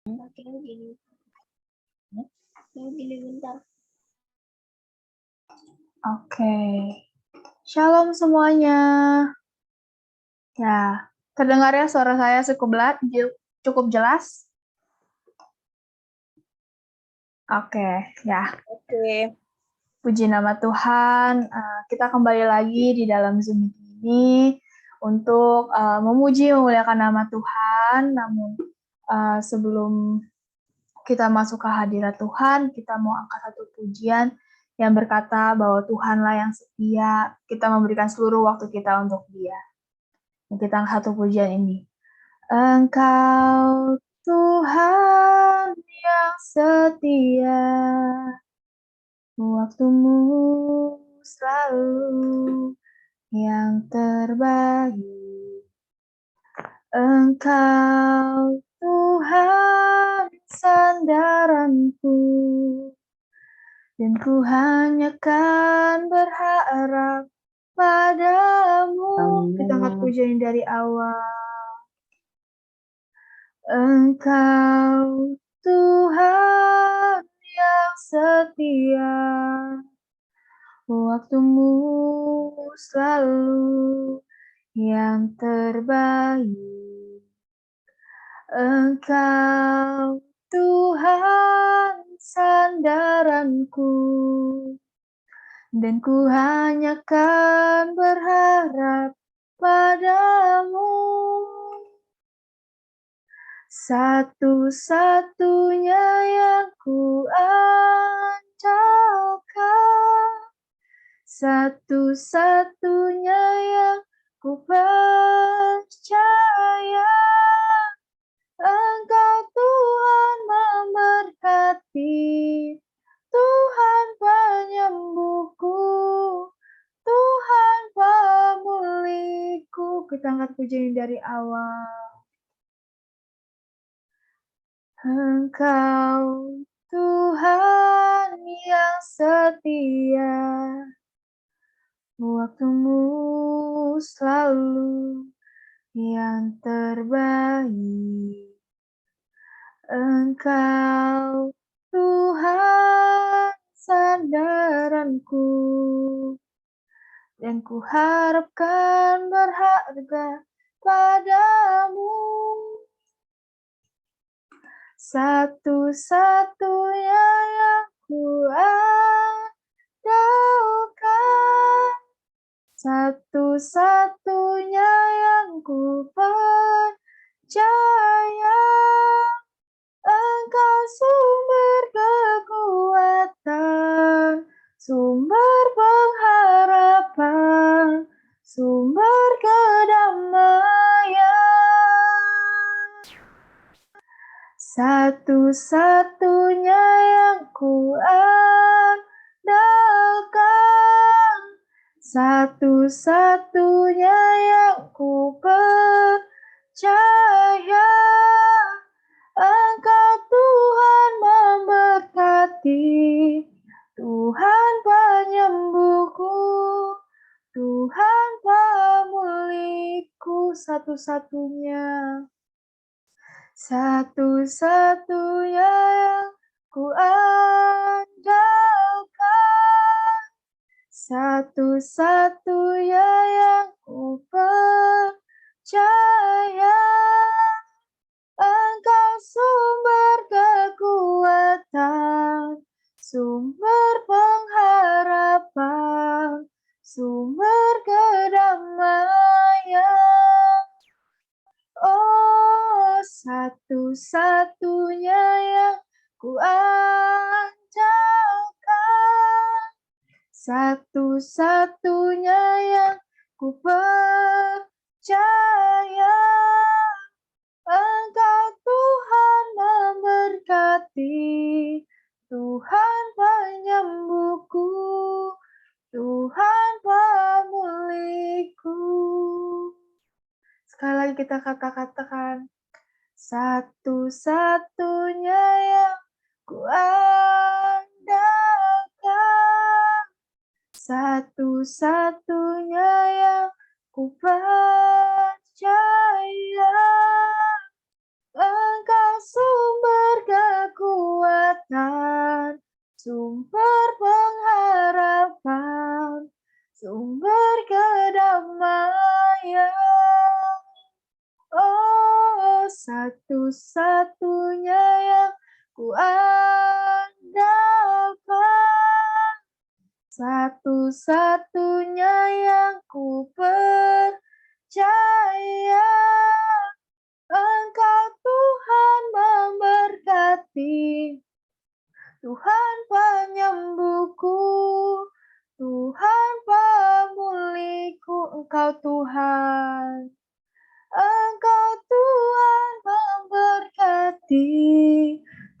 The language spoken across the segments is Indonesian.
Gini. Gini bentar. Oke. Shalom semuanya. Ya, terdengar ya suara saya cukup jelas? Oke, ya. Oke. Puji nama Tuhan, kita kembali lagi di dalam Zoom ini untuk memuji memuliakan nama Tuhan. Namun sebelum kita masuk ke hadirat Tuhan, kita mau angkat satu pujian yang berkata bahwa Tuhanlah yang setia, kita memberikan seluruh waktu kita untuk Dia. Kita angkat satu pujian ini. Engkau Tuhan yang setia, waktumu selalu yang terbaik. Engkau Tuhan sandaranku, dan ku hanya kan berharap padamu. Kita angkat pujian dari awal. Engkau Tuhan yang setia, waktumu selalu yang terbaik. Engkau Tuhan sandaranku, dan ku hanya kan berharap padamu. Satu-satunya yang ku andalkan, satu-satunya yang ku percaya. Engkau Tuhan memberkati, Tuhan penyembuhku, Tuhan pemulihku. Kita angkat pujian dari awal. Engkau Tuhan yang setia, waktumu selalu yang terbaik. Engkau Tuhan sandaranku, dan ku harapkan berharga padamu. Satu-satunya yang ku andalkan, satu-satunya yang ku percaya. Engkau sumber kekuatan, sumber pengharapan, sumber kedamaian. Satu-satunya yang ku andalkan, satu-satunya yang ku percaya. Engkau Tuhan memberkati, Tuhan penyembuhku, Tuhan pemulihku. Satu-satunya, satu-satunya yang ku andalkan, satu-satunya yang ku percaya. Engkau sumber kekuatan, sumber pengharapan, sumber kedamaian. Oh, satu-satunya yang ku andalkan, satu-satunya yang ku percaya. Engkau Tuhan memberkati, Tuhan penyembuhku, Tuhan pemulihku. Sekali lagi kita katakan, satu-satunya yang ku andalkan, satu-satunya yang ku percaya. Engkau sumber satu-satunya yang ku andalkan, satu-satunya yang ku percaya. Engkau Tuhan memberkati, Tuhan penyembuhku, Tuhan pemulihku, Engkau Tuhan. Engkau Tuhan memberkati,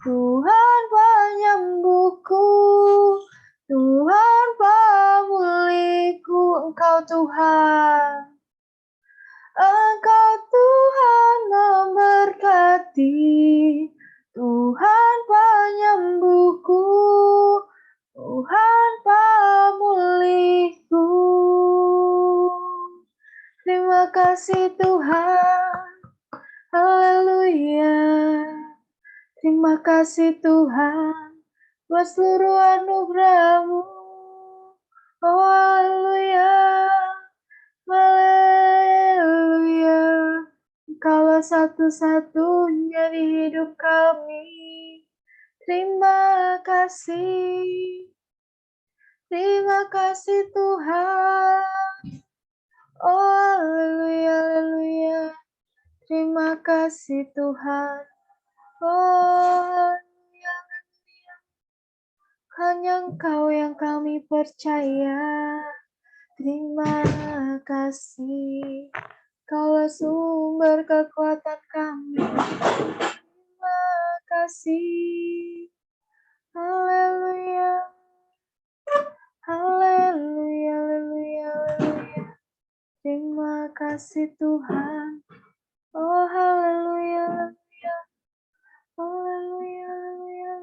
Tuhan penyembuhku, Tuhan pemulihku, Engkau Tuhan. Engkau Tuhan memberkati, Tuhan penyembuhku, Tuhan pemulihku. Terima kasih Tuhan, haleluya. Terima kasih Tuhan buat seluruh anugerah-Mu. Oh haleluya, haleluya. Engkaulah satu-satunya di hidup kami. Terima kasih Tuhan. Oh haleluya, haleluya. Terima kasih Tuhan. Oh haleluya, haleluya. Hanya Engkau yang kami percaya. Terima kasih. Kaulah sumber kekuatan kami. Terima kasih. Haleluya. Haleluya, haleluya, haleluya. Terima kasih Tuhan. Oh haleluya, haleluya. Haleluya, haleluya.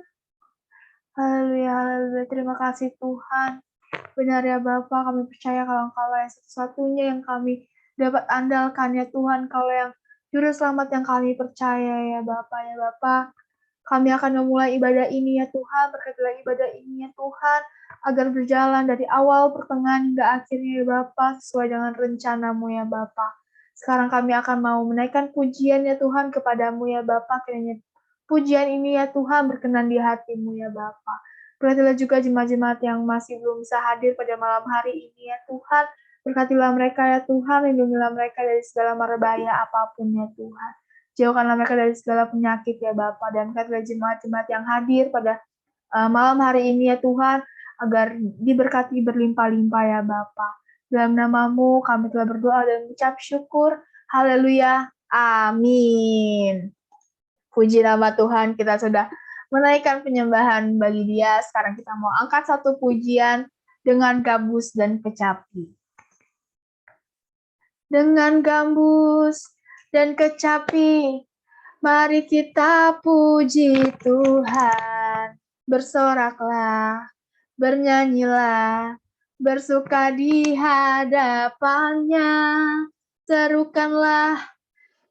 Haleluya, haleluya. Terima kasih Tuhan. Benar ya Bapa, kami percaya kalau Engkaulah yang satu-satunya yang kami dapat andalkan ya Tuhan. Kaulah yang juru selamat yang kami percaya ya Bapa, ya Bapa. Kami akan memulai ibadah ini ya Tuhan, berkatilah ibadah ini ya Tuhan, agar berjalan dari awal, pertengahan, hingga akhirnya ya Bapa, sesuai dengan rencana-Mu ya Bapa. Sekarang kami akan mau menaikkan pujian ya Tuhan kepadamu ya Bapa, kiranya pujian ini ya Tuhan berkenan di hati-Mu ya Bapa. Berkatilah juga jemaat-jemaat yang masih belum bisa hadir pada malam hari ini ya Tuhan. Berkatilah mereka ya Tuhan, lindungilah mereka dari segala mara bahaya apapun ya Tuhan. Jauhkanlah mereka dari segala penyakit ya Bapa, dan berkatilah jemaat-jemaat yang hadir pada malam hari ini ya Tuhan, agar diberkati berlimpah-limpah ya Bapa. Dalam nama-Mu kami telah berdoa dan mengucap syukur. Haleluya. Amin. Puji nama Tuhan, kita sudah menaikkan penyembahan bagi Dia. Sekarang kita mau angkat satu pujian dengan gambus dan kecapi. Dengan gambus dan kecapi, mari kita puji Tuhan. Bersoraklah, bernyanyilah, bersuka di hadapan-Nya. Serukanlah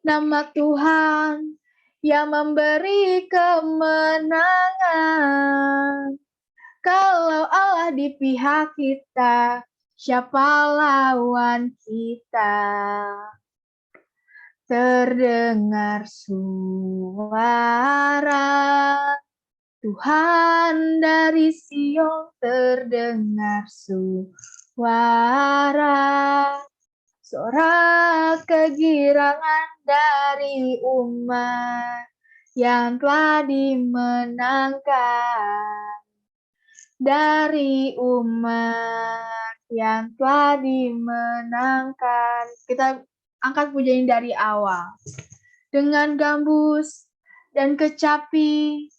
nama Tuhan yang memberi kemenangan. Kalau Allah di pihak kita, siapa lawan kita? Terdengar suara Tuhan dari Sion, terdengar suara sorak kegirangan dari umat yang telah dimenangkan. Dari umat yang telah dimenangkan. Kita angkat pujian dari awal. Dengan gambus dan kecapi,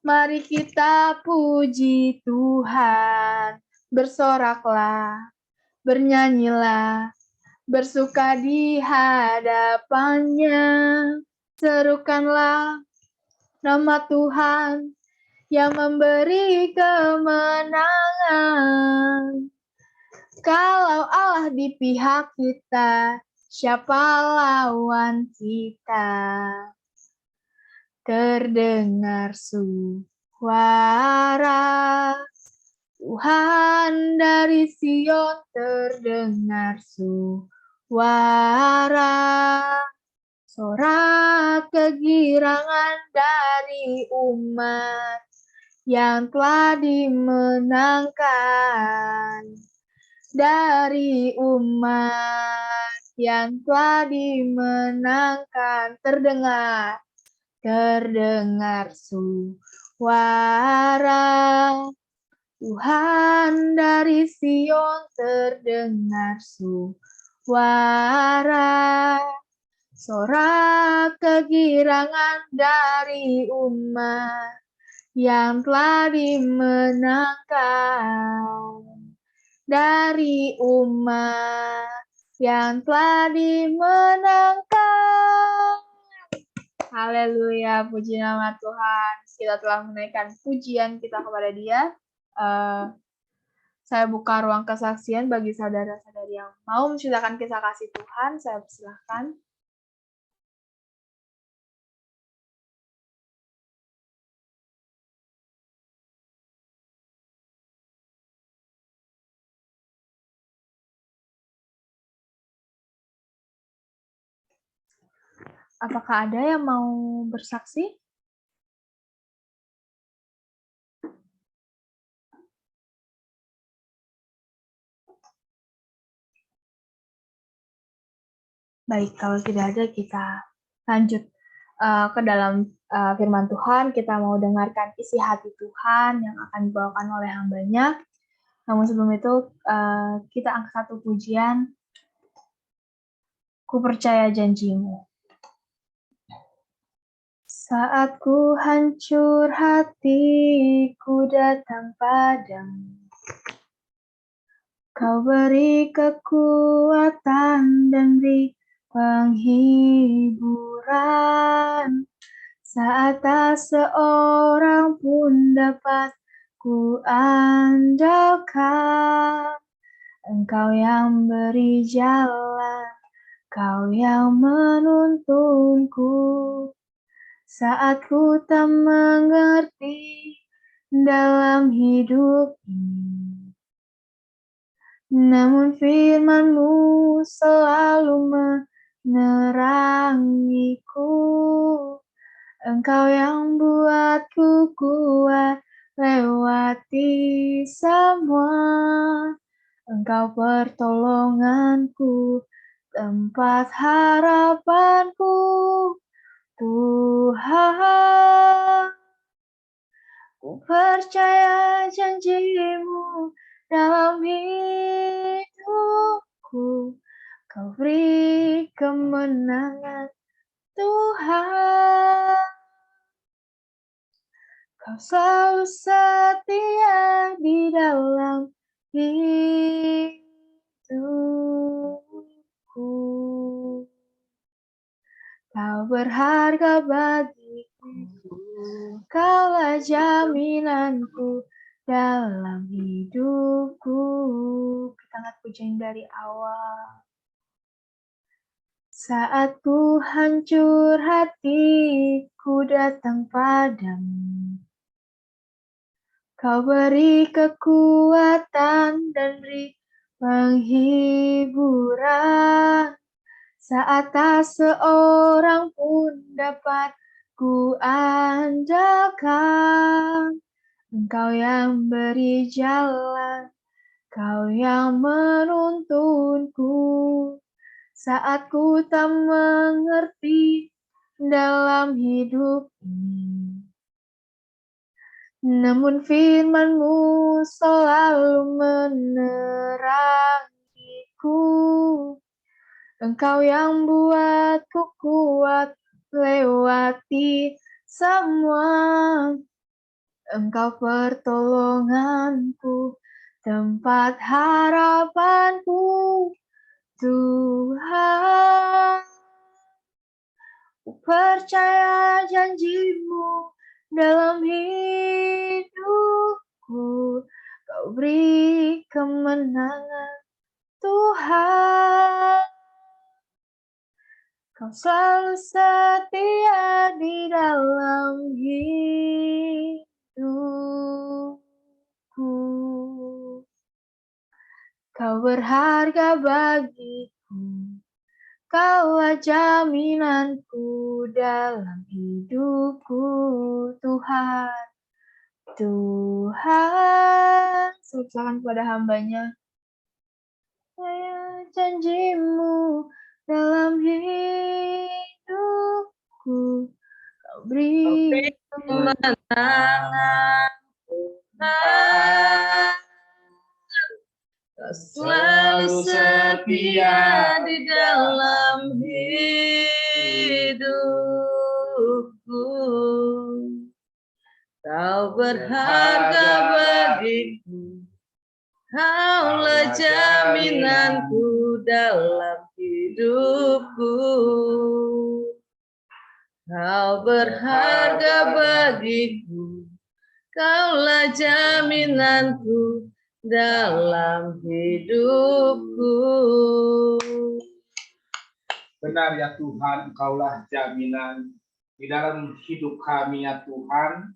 mari kita puji Tuhan. Bersoraklah, bernyanyilah, bersuka di hadapan-Nya. Serukanlah nama Tuhan yang memberi kemenangan. Kalau Allah di pihak kita, siapa lawan kita? Terdengar suara Tuhan dari Sion, terdengar suara sorak kegirangan dari umat yang telah dimenangkan, dari umat yang telah dimenangkan. Terdengar suara Tuhan dari Sion, terdengar suara sorak kegirangan dari umat yang telah dimenangkan, dari umat yang telah dimenangkan. Haleluya, puji nama Tuhan. Kita telah menaikkan pujian kita kepada Dia. Saya buka ruang kesaksian bagi saudara-saudari yang mau menceritakan kisah kasih Tuhan. Saya persilahkan. Apakah ada yang mau bersaksi? Baik, kalau tidak ada kita lanjut ke dalam firman Tuhan. Kita mau dengarkan isi hati Tuhan yang akan dibawakan oleh hamba-Nya. Namun sebelum itu kita angkat satu pujian. Ku percaya janjimu. Saat ku hancur hati, ku datang padamu. Kau beri kekuatan dan beri penghiburan. Saat tak seorang pun dapat ku andalkan. Engkau yang beri jalan, Kau yang menuntunku. Saat ku tak mengerti dalam hidup ini, namun firman-Mu selalu menerangiku. Engkau yang buatku kuat lewati semua. Engkau pertolonganku, tempat harapanku. Tuhan, ku percaya janji-Mu dalam hidupku. Kau beri kemenangan, Tuhan. Kau selalu setia di dalam hidupku. Kau berharga bagiku, Kaulah jaminanku dalam hidupku. Kita angkat pujian dari awal. Saat ku hancur hati, ku datang padamu. Kau beri kekuatan dan beri penghiburan. Saat tak seorang pun dapat ku andalkan. Engkau yang beri jalan, Kau yang menuntunku. Saat ku tak mengerti dalam hidup ini, namun firman-Mu selalu menerangiku. Engkau yang buatku kuat lewati semua. Engkau pertolonganku, tempat harapanku. Tuhan, ku percaya janji-Mu dalam hidupku. Kau beri kemenangan, Tuhan. Kau selalu setia di dalam hidupku. Kau berharga bagiku, Kaulah jaminanku dalam hidupku, Tuhan. Tuhan, silakan kepada hambanya. Saya janjimu dalam hidupku, kau beri kemenangan, Tuhan. Kau selalu setia di dalam hidupku. Kau berharga bagiku, Kaulah jaminanku dalam hidupku. Kau berharga bagiku, Kaulah jaminanku dalam hidupku. Benar ya Tuhan, Engkaulah jaminan di dalam hidup kami ya Tuhan.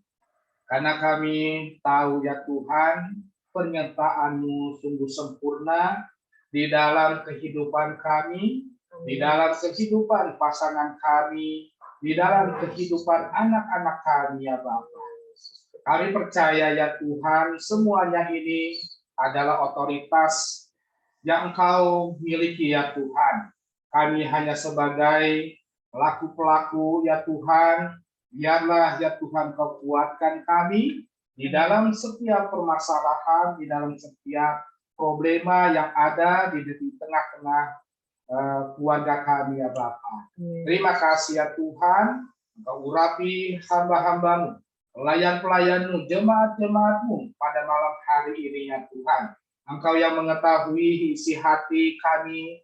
Karena kami tahu ya Tuhan, penyertaan-Mu sungguh sempurna di dalam kehidupan kami, di dalam kehidupan pasangan kami, di dalam kehidupan anak-anak kami ya Bapa. Kami percaya ya Tuhan, semuanya ini adalah otoritas yang Engkau miliki ya Tuhan. Kami hanya sebagai pelaku-pelaku ya Tuhan. Biarlah ya Tuhan Kau kuatkan kami di dalam setiap permasalahan, di dalam setiap problema yang ada di tengah-tengah keluarga kami ya Bapa. Terima kasih ya Tuhan, Engkau urapi hamba-hamba-Mu, pelayan-pelayan-Mu, jemaat-jemaat-Mu pada malam hari ini ya Tuhan. Engkau yang mengetahui isi hati kami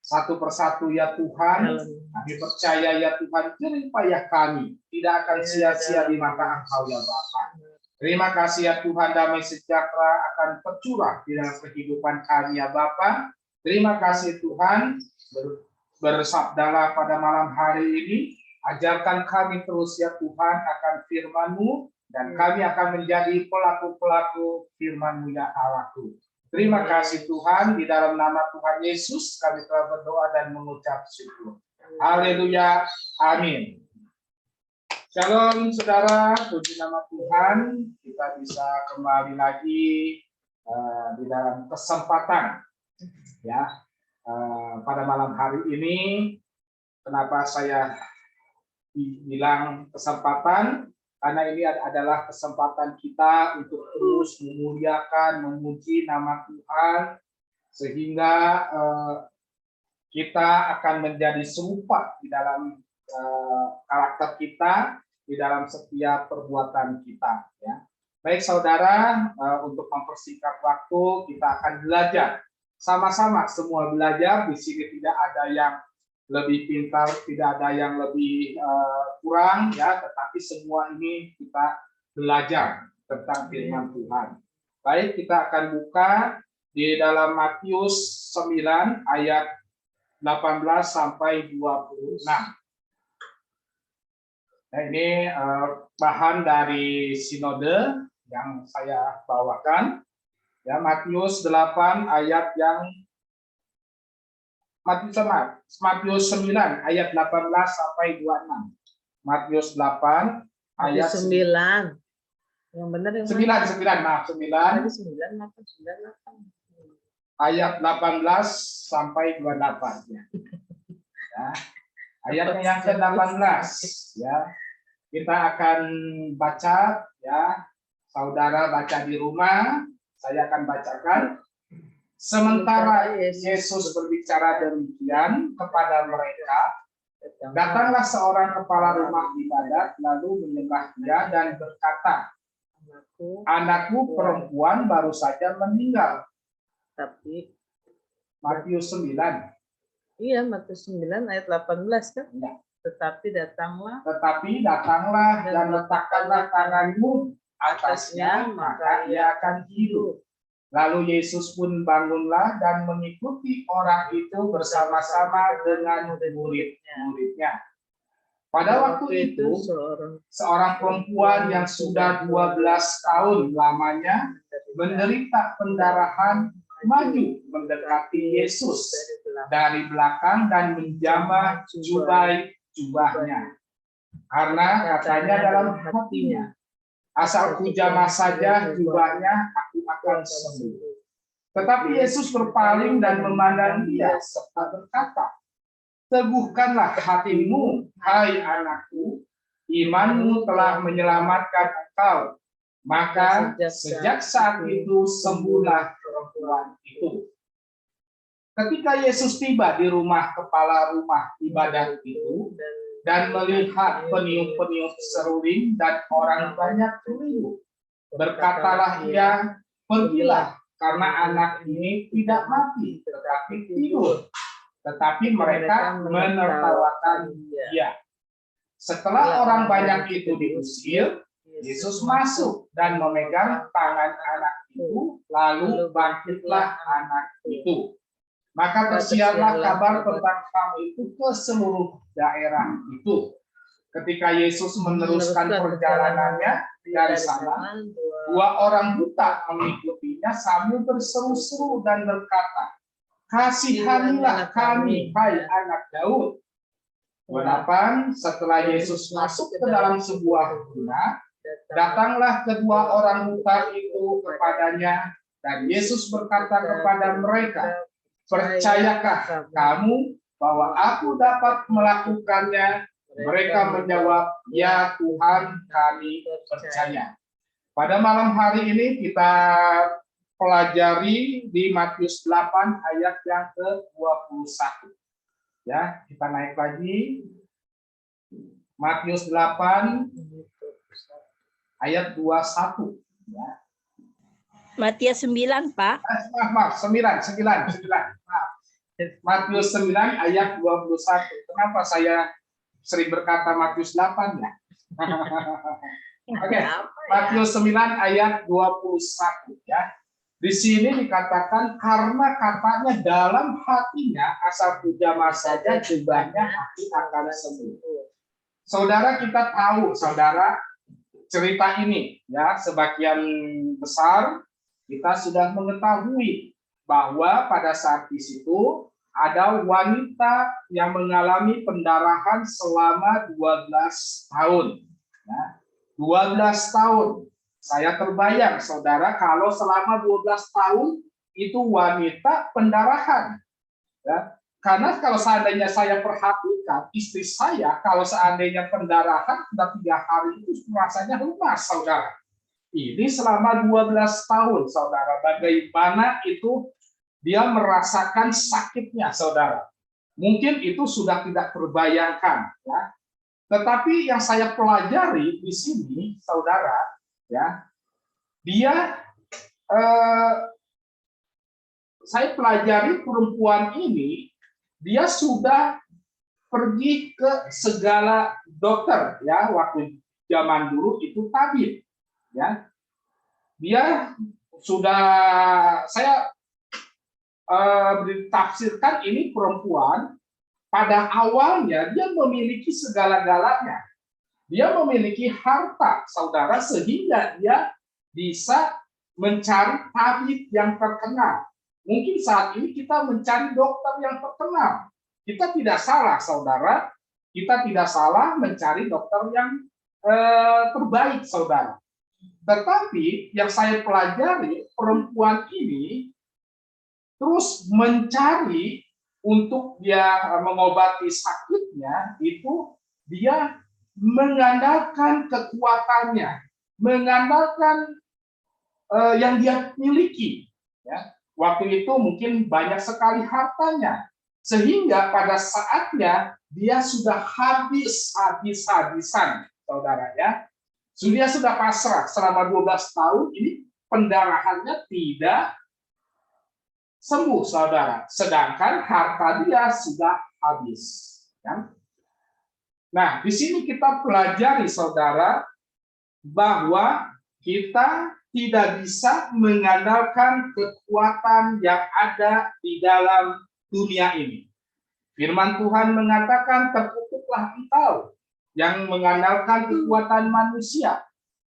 satu persatu ya Tuhan. Kami percaya ya Tuhan, jerih payah kami tidak akan sia-sia di mata Engkau ya Bapa. Terima kasih ya Tuhan, damai sejahtera akan tercurah di dalam kehidupan kami ya Bapa. Terima kasih Tuhan, bersabdalah pada malam hari ini, ajarkan kami terus ya Tuhan akan firman-Mu, dan kami akan menjadi pelaku-pelaku firman-Mu ya Allahku. Terima kasih Tuhan, di dalam nama Tuhan Yesus kami telah berdoa dan mengucap syukur. Haleluya, amin. Shalom saudara, puji nama Tuhan, kita bisa kembali lagi di dalam kesempatan ya pada malam hari ini. Kenapa saya bilang kesempatan? Karena ini adalah kesempatan kita untuk terus memuliakan, memuji nama Tuhan, sehingga kita akan menjadi serupa di dalam karakter kita, di dalam setiap perbuatan kita. Ya. Baik saudara, untuk mempersingkat waktu, kita akan belajar. Sama-sama semua belajar, di sini tidak ada yang lebih pintar, tidak ada yang lebih kurang, ya, tetapi semua ini kita belajar tentang firman Tuhan. Baik, kita akan buka di dalam Matius 9 ayat 18 sampai 26. Nah, ini bahan dari sinode yang saya bawakan. Ya, Matius 8 ayat yang Matius 9 ayat 18 sampai 26. Matius 8 ayat 9. Yang benar yang 9, maaf 9. 9 Ayat 18 sampai 28 ya. Ya. Ayatnya yang ke-18 ya. Kita akan baca ya. Saudara baca di rumah, saya akan bacakan. Sementara Yesus berbicara demikian kepada mereka, datanglah seorang kepala rumah ibadat lalu menyembah dia dan berkata, anakku perempuan baru saja meninggal. Tapi Matius 9. Iya, Matius 9 ayat 18 kan? Ya. Tetapi datanglah dan letakkanlah tanganmu atasnya, maka ia akan hidup. Lalu Yesus pun bangunlah dan mengikuti orang itu bersama-sama dengan murid-muridnya. Pada waktu itu, seorang perempuan yang sudah 12 tahun lamanya menderita pendarahan maju mendekati Yesus dari belakang dan menjamah jubahnya. Karena katanya dalam hatinya, asal ku jamah saja jubahnya, aku akan sembuh. Tetapi Yesus berpaling dan memandang dia serta berkata, teguhkanlah hatimu, hai anakku, imanmu telah menyelamatkan engkau. Maka sejak saat itu sembuhlah perempuan itu. Ketika Yesus tiba di rumah kepala rumah ibadat itu dan melihat peniup-peniup seruling dan orang banyak keliru, berkatalah ia, pergilah, karena anak ini tidak mati, tetapi tidur. Tetapi mereka menertawakan dia. Setelah orang banyak itu diusir, Yesus masuk dan memegang tangan anak itu, lalu bangkitlah anak itu. Maka tersiarlah kabar tentang hal itu ke seluruh daerah itu. Ketika Yesus meneruskan perjalanannya dari sana, dua orang buta mengikutinya sambil berseru-seru dan berkata, kasihanilah kami, hai anak Daud. 8. Setelah Yesus masuk ke dalam sebuah guna, datanglah kedua orang buta itu kepadanya, dan Yesus berkata kepada mereka, percayakah kamu bahwa aku dapat melakukannya? Mereka menjawab, ya Tuhan, kami percaya. Pada malam hari ini kita pelajari di Matius 8 ayat yang ke-21. Ya, kita naik lagi. Matius 8 ayat 21. Ya. Matius 9, Pak. Maaf, 9. Maaf. Matius 9 ayat 21. Kenapa saya sering berkata Matius 8 ya? Oke, Matius 9 ayat 21 ya. Di sini dikatakan karena katanya dalam hatinya asal jamah saja jubahnya akan sembuh. Saudara, kita tahu saudara cerita ini ya, sebagian besar kita sudah mengetahui bahwa pada saat di situ ada wanita yang mengalami pendarahan selama 12 tahun. Ya, 12 tahun. Saya terbayang, saudara, kalau selama 12 tahun itu wanita pendarahan. Ya, karena kalau seandainya saya perhatikan, istri saya, kalau seandainya pendarahan, sudah 3 hari itu rasanya lemas, saudara. Ini selama 12 tahun, saudara. Bagaimana itu dia merasakan sakitnya, saudara. Mungkin itu sudah tidak terbayangkan. Ya. Tetapi yang saya pelajari di sini, saudara, ya, dia saya pelajari perempuan ini, dia sudah pergi ke segala dokter, ya, waktu zaman dulu itu tabib, ya. Dia sudah, saya ditafsirkan ini perempuan pada awalnya dia memiliki segala-galanya. Dia memiliki harta, saudara, sehingga dia bisa mencari tabib yang terkenal. Mungkin saat ini kita mencari dokter yang terkenal. Kita tidak salah, saudara. Kita tidak salah mencari dokter yang terbaik, saudara. Tetapi yang saya pelajari, perempuan ini terus mencari untuk dia mengobati sakitnya, itu dia mengandalkan kekuatannya, mengandalkan yang dia miliki. Ya. Waktu itu mungkin banyak sekali hartanya, sehingga pada saatnya dia sudah habis-habisan, saudara ya. Dia sudah pasrah selama 12 tahun ini pendarahannya tidak sembuh, saudara. Sedangkan harta dia sudah habis. Ya. Nah, di sini kita pelajari, saudara, bahwa kita tidak bisa mengandalkan kekuatan yang ada di dalam dunia ini. Firman Tuhan mengatakan, terkutuklah engkau yang mengandalkan kekuatan manusia.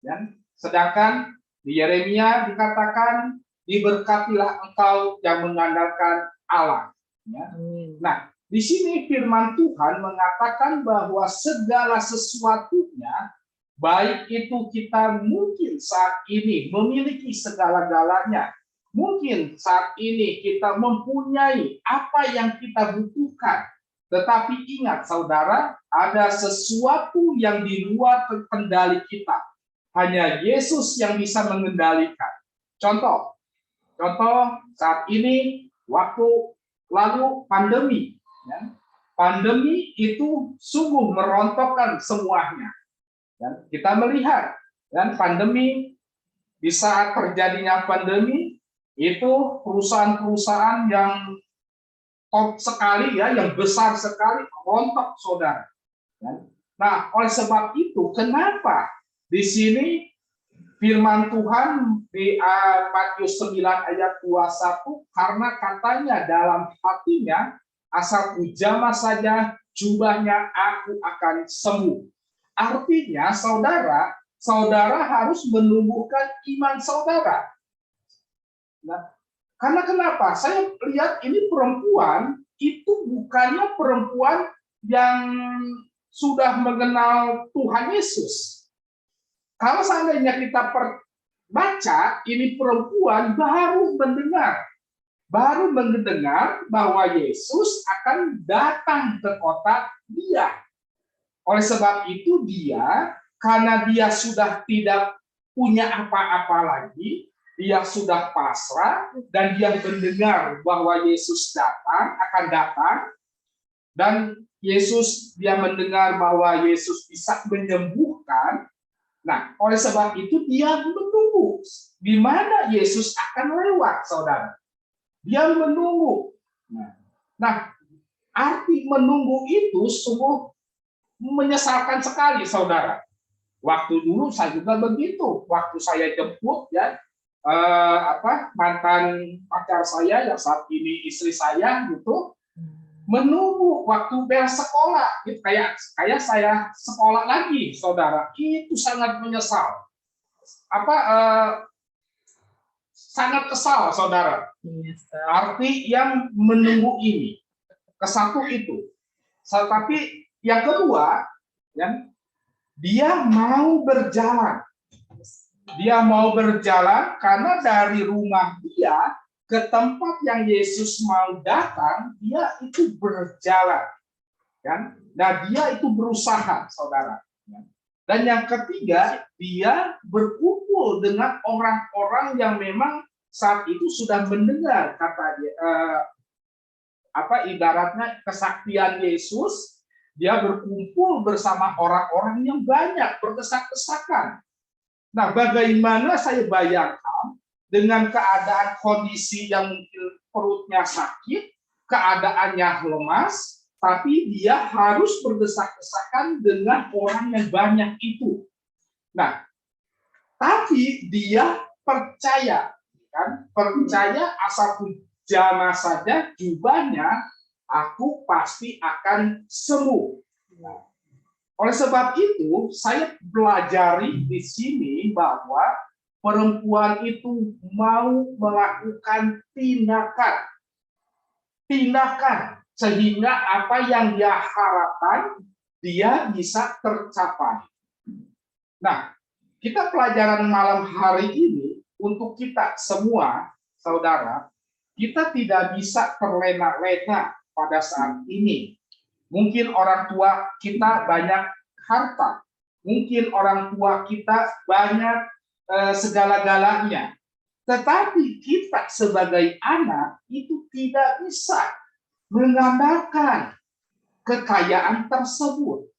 Ya. Sedangkan di Yeremia dikatakan, diberkatilah engkau yang mengandalkan Allah. Ya. Amin. Nah, di sini firman Tuhan mengatakan bahwa segala sesuatunya, baik itu kita mungkin saat ini memiliki segala-galanya, mungkin saat ini kita mempunyai apa yang kita butuhkan, tetapi ingat saudara, ada sesuatu yang di luar kendali kita. Hanya Yesus yang bisa mengendalikan. Contoh saat ini waktu lalu pandemi, ya. Pandemi itu sungguh merontokkan semuanya. Dan kita melihat dan pandemi, di saat terjadinya pandemi itu perusahaan-perusahaan yang top sekali, ya, yang besar sekali rontok, saudara. Nah, oleh sebab itu, kenapa di sini firman Tuhan di Matius 9 ayat 21, karena katanya dalam hatinya, asal jamah saja jubahnya, aku akan sembuh. Artinya, saudara harus menumbuhkan iman saudara. Nah, karena kenapa? Saya lihat ini perempuan itu bukannya perempuan yang sudah mengenal Tuhan Yesus. Kalau seandainya kita baca, ini perempuan baru mendengar bahwa Yesus akan datang ke kota dia. Oleh sebab itu karena dia sudah tidak punya apa-apa lagi, dia sudah pasrah, dan dia mendengar bahwa Yesus akan datang, dan dia mendengar bahwa Yesus bisa menyembuhkan. Nah, oleh sebab itu dia menunggu di mana Yesus akan lewat, saudara. Dia menunggu. Nah, arti menunggu itu sungguh menyesalkan sekali, saudara. Waktu dulu saya juga begitu. Waktu saya jemput, ya, mantan pacar saya yang saat ini istri saya, gitu, menunggu waktu bel sekolah, gitu, kayak saya sekolah lagi, saudara. Itu sangat menyesal. Sangat kesal, saudara. Arti yang menunggu ini, kesatu itu. Tapi yang kedua, ya, dia mau berjalan. Dia mau berjalan karena dari rumah dia ke tempat yang Yesus mau datang, dia itu berjalan. Kan? Nah, dia itu berusaha, saudara. Dan yang ketiga, dia berkumpul dengan orang-orang yang memang saat itu sudah mendengar ibaratnya kesaktian Yesus. Dia berkumpul bersama orang-orang yang banyak, berdesak-desakan. Nah, bagaimana saya bayangkan dengan keadaan kondisi yang mungkin perutnya sakit, keadaannya lemas, tapi dia harus berdesak-desakan dengan orang yang banyak itu. Nah, tapi dia percaya, kan? Percaya asal jamah saja jubahnya, aku pasti akan sembuh. Oleh sebab itu, saya pelajari di sini bahwa perempuan itu mau melakukan tindakan sehingga apa yang dia harapkan dia bisa tercapai. Nah, kita pelajaran malam hari ini untuk kita semua, saudara, kita tidak bisa terlena-lena pada saat ini. Mungkin orang tua kita banyak harta, mungkin orang tua kita banyak segala-galanya. Tetapi kita sebagai anak itu tidak bisa mengandalkan kekayaan tersebut.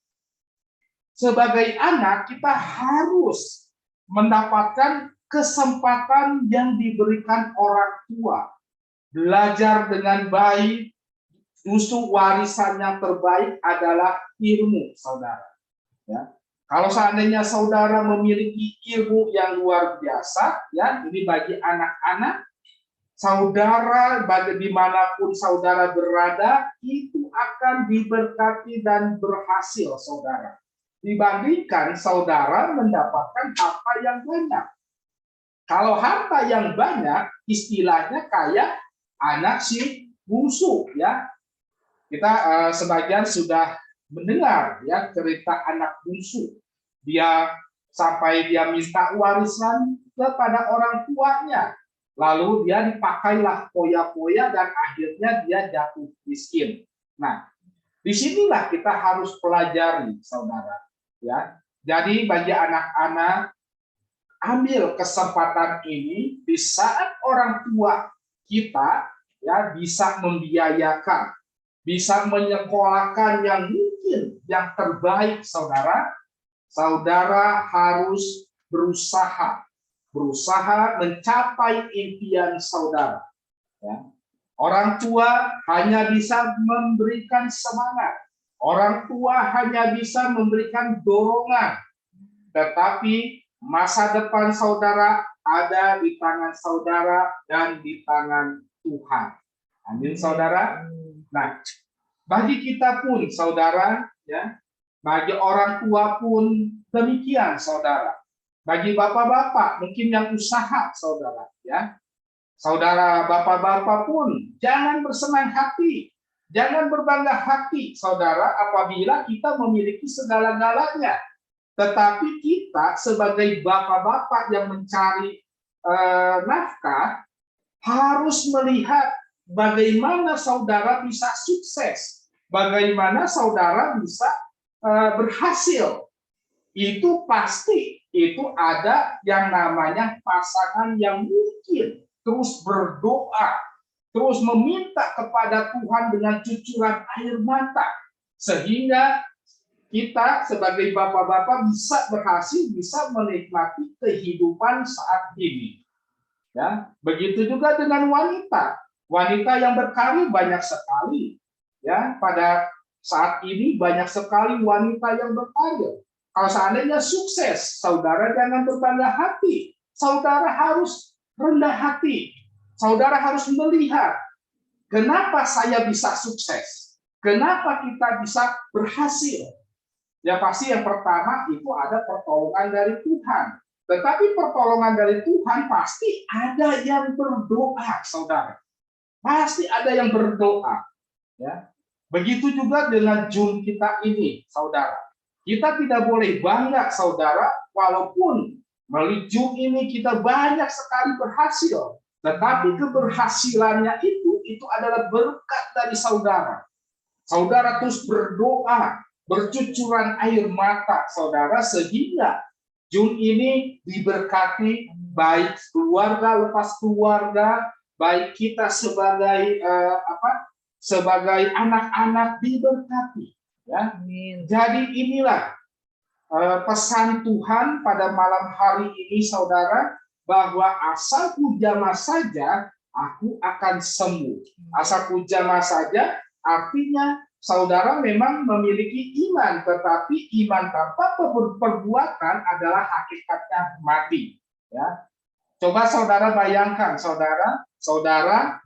Sebagai anak kita harus mendapatkan kesempatan yang diberikan orang tua. Belajar dengan baik, justru warisannya terbaik adalah ilmu, saudara. Ya. Kalau seandainya saudara memiliki ilmu yang luar biasa, ya, ini bagi anak-anak, saudara dimanapun saudara berada, itu akan diberkati dan berhasil, saudara. Dibandingkan saudara mendapatkan harta yang banyak. Kalau harta yang banyak, istilahnya kayak anak si bungsu ya. Kita sebagian sudah mendengar ya cerita anak bungsu. Dia sampai dia minta warisan kepada orang tuanya. Lalu dia dipakailah poya-poya dan akhirnya dia jatuh miskin. Nah, disinilah kita harus pelajari, saudara. Ya, jadi bagi anak-anak, ambil kesempatan ini di saat orang tua kita ya bisa membiayakan, bisa menyekolahkan yang mungkin yang terbaik, saudara. Saudara harus berusaha mencapai impian saudara. Ya. Orang tua hanya bisa memberikan semangat. Orang tua hanya bisa memberikan dorongan. Tetapi masa depan saudara ada di tangan saudara dan di tangan Tuhan. Amin, saudara. Nah, bagi kita pun, saudara, ya, bagi orang tua pun demikian, saudara. Bagi bapak-bapak mungkin yang usaha, saudara, ya. Saudara bapak-bapak pun jangan bersenang hati, jangan berbangga hati, saudara, apabila kita memiliki segala-galanya. Tetapi kita sebagai bapak-bapak yang mencari nafkah harus melihat bagaimana saudara bisa sukses, bagaimana saudara bisa berhasil. Itu pasti itu ada yang namanya pasangan yang mungkin terus berdoa, terus meminta kepada Tuhan dengan cucuran air mata, sehingga kita sebagai bapak-bapak bisa berhasil, bisa menikmati kehidupan saat ini. Ya, begitu juga dengan wanita. Wanita yang berkarir banyak sekali. Ya, pada saat ini banyak sekali wanita yang berkarir. Kalau seandainya sukses, saudara jangan berbangga hati. Saudara harus rendah hati. Saudara harus melihat, kenapa saya bisa sukses? Kenapa kita bisa berhasil? Ya pasti yang pertama itu ada pertolongan dari Tuhan. Tetapi pertolongan dari Tuhan pasti ada yang berdoa, saudara. Pasti ada yang berdoa. Ya. Begitu juga dengan Jum kita ini, saudara. Kita tidak boleh bangga, saudara, walaupun melalui Jum ini kita banyak sekali berhasil. Tetapi keberhasilannya itu adalah berkat dari saudara. Saudara terus berdoa, bercucuran air mata, saudara, sehingga Jum ini diberkati, baik keluarga lepas keluarga, baik kita sebagai sebagai anak-anak diberkati. Ya. Jadi inilah pesan Tuhan pada malam hari ini, saudara, bahwa asalku jamah saja, aku akan sembuh. Asalku jamah saja, artinya saudara memang memiliki iman, tetapi iman tanpa perbuatan adalah hakikatnya mati. Ya. Coba saudara bayangkan, saudara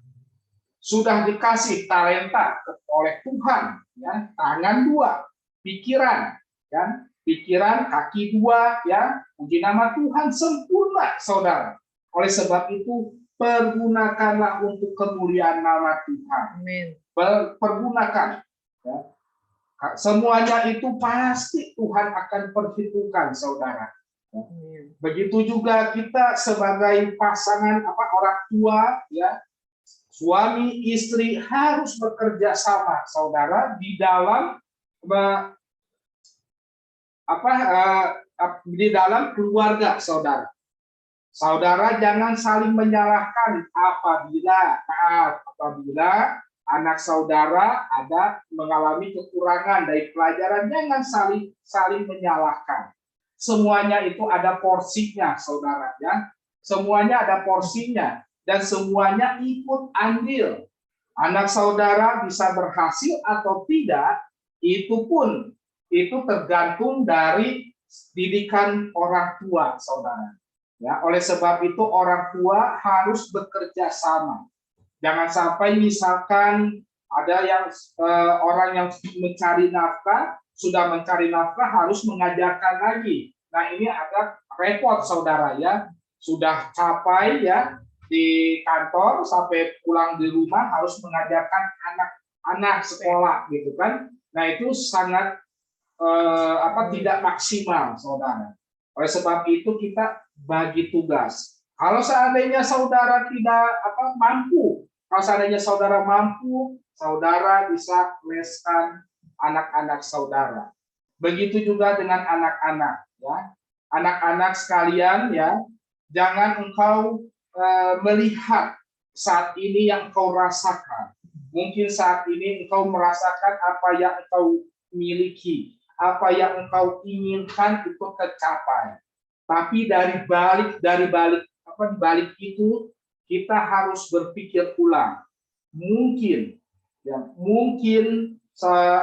sudah dikasih talenta oleh Tuhan, ya, tangan dua, pikiran, ya, pikiran, kaki dua, ya, puji nama Tuhan sempurna, saudara. Oleh sebab itu, pergunakanlah untuk kemuliaan nama Tuhan. Amin. Pergunakan. Ya. Semuanya itu pasti Tuhan akan perhitungkan, saudara. Ya. Begitu juga kita sebagai pasangan orang tua, ya, suami istri harus bekerja sama, saudara, di dalam di dalam keluarga, saudara. Saudara jangan saling menyalahkan apabila anak saudara ada mengalami kekurangan dari pelajaran, jangan saling menyalahkan. Semuanya itu ada porsinya, saudara, ya. Semuanya ada porsinya dan semuanya ikut andil. Anak saudara bisa berhasil atau tidak, itu tergantung dari didikan orang tua, saudara. Ya, oleh sebab itu orang tua harus bekerja sama. Jangan sampai misalkan ada yang orang yang mencari nafkah, sudah mencari nafkah harus mengajarkan lagi. Nah, ini agak repot, saudara, ya. Sudah capai, ya, di kantor sampai pulang di rumah harus mengajarkan anak-anak sekolah gitu kan. Nah itu sangat tidak maksimal, saudara. Oleh sebab itu kita bagi tugas. Kalau seandainya saudara tidak mampu, kalau seandainya saudara mampu, saudara bisa leskan anak-anak saudara. Begitu juga dengan anak-anak, ya. Anak-anak sekalian, ya, jangan engkau melihat saat ini yang engkau rasakan. Mungkin saat ini engkau merasakan apa yang engkau miliki, apa yang engkau inginkan itu tercapai. Tapi dari balik itu kita harus berpikir ulang. Mungkin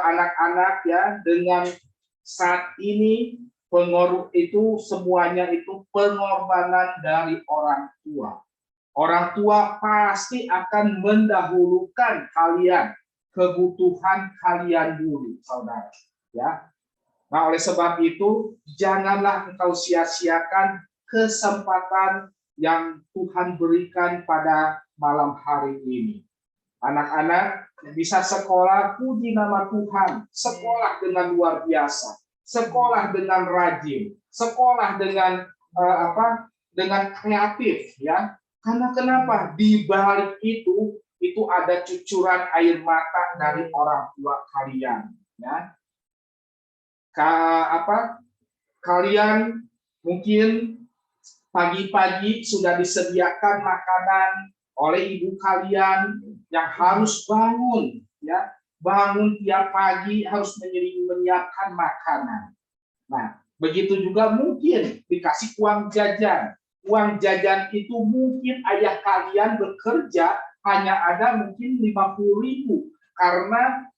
anak-anak ya dengan saat ini itu semuanya itu pengorbanan dari orang tua. Orang tua pasti akan mendahulukan kalian, kebutuhan kalian dulu, saudara. Ya. Nah, oleh sebab itu, janganlah engkau sia-siakan kesempatan yang Tuhan berikan pada malam hari ini. Anak-anak bisa sekolah, puji nama Tuhan. Sekolah dengan luar biasa. Sekolah dengan rajin. Sekolah dengan dengan kreatif, ya. Karena kenapa? Di balik itu ada cucuran air mata dari orang tua kalian, ya. Kalian mungkin pagi-pagi sudah disediakan makanan oleh ibu kalian yang harus bangun, ya, bangun tiap pagi harus menyiapkan makanan. Nah, begitu juga mungkin dikasih uang jajan. Uang jajan itu mungkin ayah kalian bekerja hanya ada mungkin 50.000 karena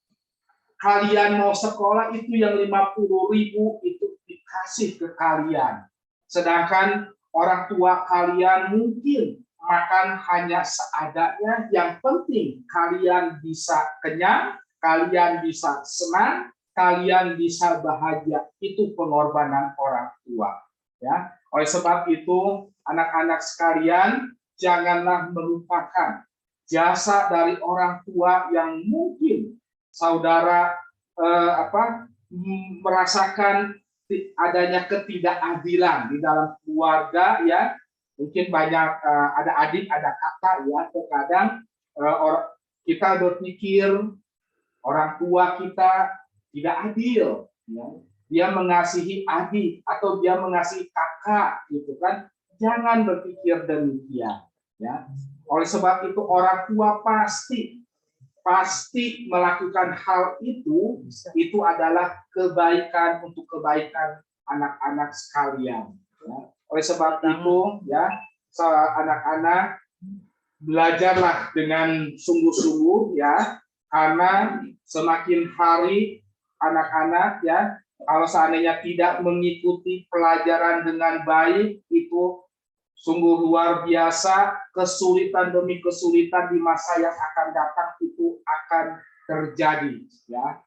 kalian mau sekolah itu yang 50.000 itu dikasih ke kalian. Sedangkan orang tua kalian mungkin makan hanya seadanya, yang penting kalian bisa kenyang, kalian bisa senang, kalian bisa bahagia. Itu pengorbanan orang tua. Ya, oleh sebab itu anak-anak sekalian janganlah melupakan jasa dari orang tua yang mungkin saudara merasakan adanya ketidakadilan di dalam keluarga, ya. Mungkin banyak ada adik, ada kakak, ya. Terkadang kita berpikir orang tua kita tidak adil, ya. Dia mengasihi adik atau dia mengasihi kakak, gitu kan. Jangan berpikir demikian, ya. Oleh sebab itu orang tua pasti melakukan hal itu adalah kebaikan untuk kebaikan anak-anak sekalian, ya. Oleh sebab itu, ya, anak-anak belajarlah dengan sungguh-sungguh, ya, karena semakin hari anak-anak, ya, kalau seandainya tidak mengikuti pelajaran dengan baik, itu sungguh luar biasa, kesulitan demi kesulitan di masa yang akan datang itu akan terjadi, ya.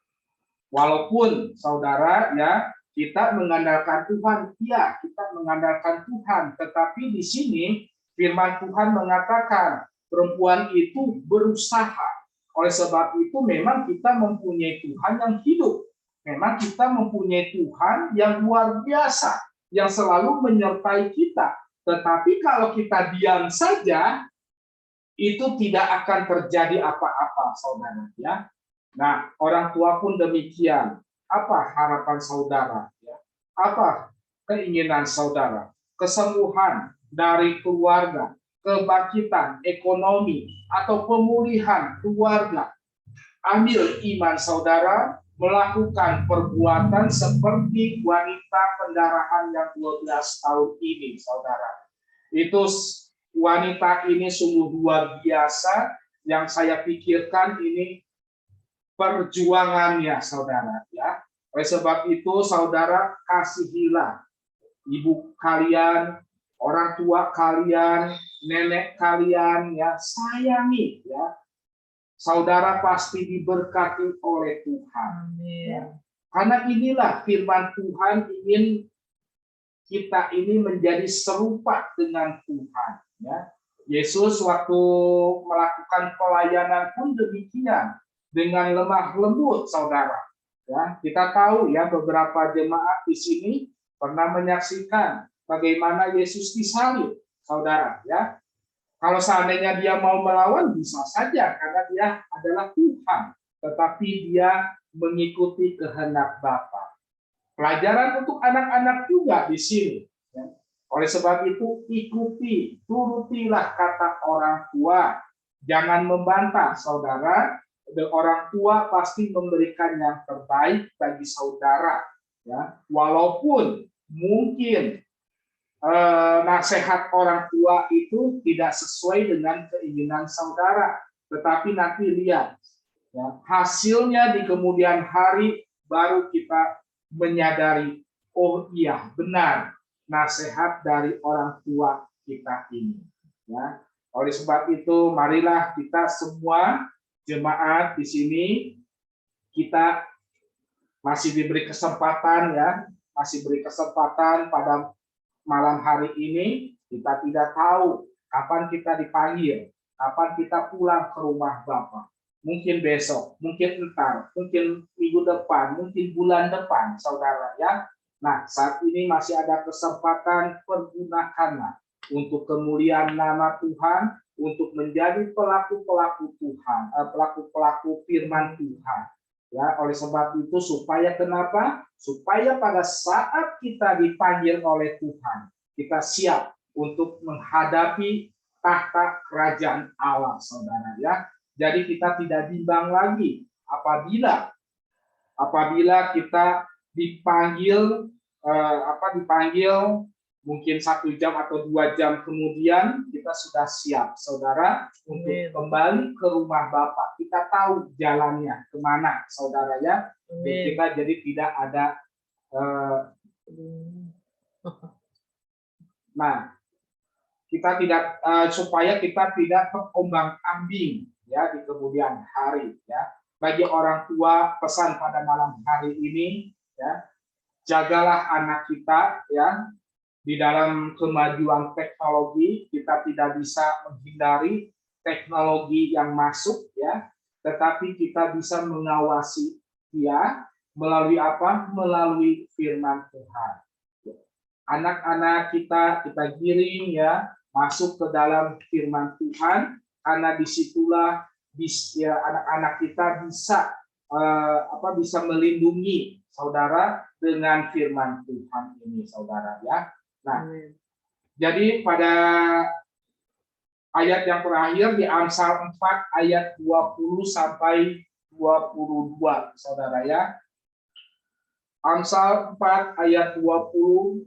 Walaupun saudara, ya, kita mengandalkan Tuhan, ya, kita mengandalkan Tuhan, tetapi di sini firman Tuhan mengatakan perempuan itu berusaha. Oleh sebab itu memang kita mempunyai Tuhan yang hidup. Memang kita mempunyai Tuhan yang luar biasa, yang selalu menyertai kita. Tetapi kalau kita diam saja, itu tidak akan terjadi apa-apa, saudara, ya. Nah, orang tua pun demikian. Apa harapan saudara, ya? Apa keinginan saudara? Kesembuhan dari keluarga, kebangkitan ekonomi, atau pemulihan keluarga. Ambil iman saudara, melakukan perbuatan seperti wanita pendarahan yang 12 tahun ini, saudara. Itu wanita ini sungguh luar biasa, yang saya pikirkan ini perjuangannya, saudara, ya. Oleh sebab itu, saudara, kasihilah ibu kalian, orang tua kalian, nenek kalian, ya, sayangi, ya. Saudara pasti diberkati oleh Tuhan. Ya. Karena inilah firman Tuhan, ingin kita ini menjadi serupa dengan Tuhan, ya. Yesus waktu melakukan pelayanan pun demikian dengan lemah lembut, saudara. Ya, kita tahu ya beberapa jemaat di sini pernah menyaksikan bagaimana Yesus disalib, saudara. Ya, kalau seandainya dia mau melawan bisa saja karena dia adalah Tuhan, tetapi dia mengikuti kehendak Bapa. Pelajaran untuk anak-anak juga di sini. Ya. Oleh sebab itu, ikuti, turutilah kata orang tua. Jangan membantah, saudara. Orang tua pasti memberikan yang terbaik bagi saudara. Ya. Walaupun mungkin nasihat orang tua itu tidak sesuai dengan keinginan saudara. Tetapi nanti lihat. Ya, hasilnya di kemudian hari baru kita menyadari, oh iya benar nasihat dari orang tua kita ini. Ya, oleh sebab itu marilah kita semua jemaat di sini kita masih diberi kesempatan ya, masih beri kesempatan pada malam hari ini. Kita tidak tahu kapan kita dipanggil, kapan kita pulang ke rumah Bapa. Mungkin besok, mungkin entar, mungkin minggu depan, mungkin bulan depan, saudara ya. Nah, saat ini masih ada kesempatan, pergunakanlah untuk kemuliaan nama Tuhan, untuk menjadi pelaku-pelaku Tuhan, pelaku-pelaku firman Tuhan. Ya, oleh sebab itu supaya kenapa? Supaya pada saat kita dipanggil oleh Tuhan, kita siap untuk menghadapi tahta kerajaan Allah, saudara ya. Jadi kita tidak bimbang lagi apabila kita dipanggil mungkin 1 jam atau 2 jam kemudian kita sudah siap, saudara, untuk kembali ke rumah Bapa. Kita tahu jalannya kemana, saudara ya. Kita jadi tidak ada kita tidak supaya kita tidak terombang-ambing ya di kemudian hari ya. Bagi orang tua, pesan pada malam hari ini ya, jagalah anak kita ya. Di dalam kemajuan teknologi kita tidak bisa menghindari teknologi yang masuk ya, tetapi kita bisa mengawasi dia melalui apa? Melalui firman Tuhan. Anak-anak kita giring ya masuk ke dalam firman Tuhan, karena disitulah anak-anak kita bisa melindungi saudara dengan firman Tuhan ini, saudara ya. Nah, jadi pada ayat yang terakhir di Amsal 4 ayat 20 sampai 22, saudara ya. Amsal 4 ayat 20.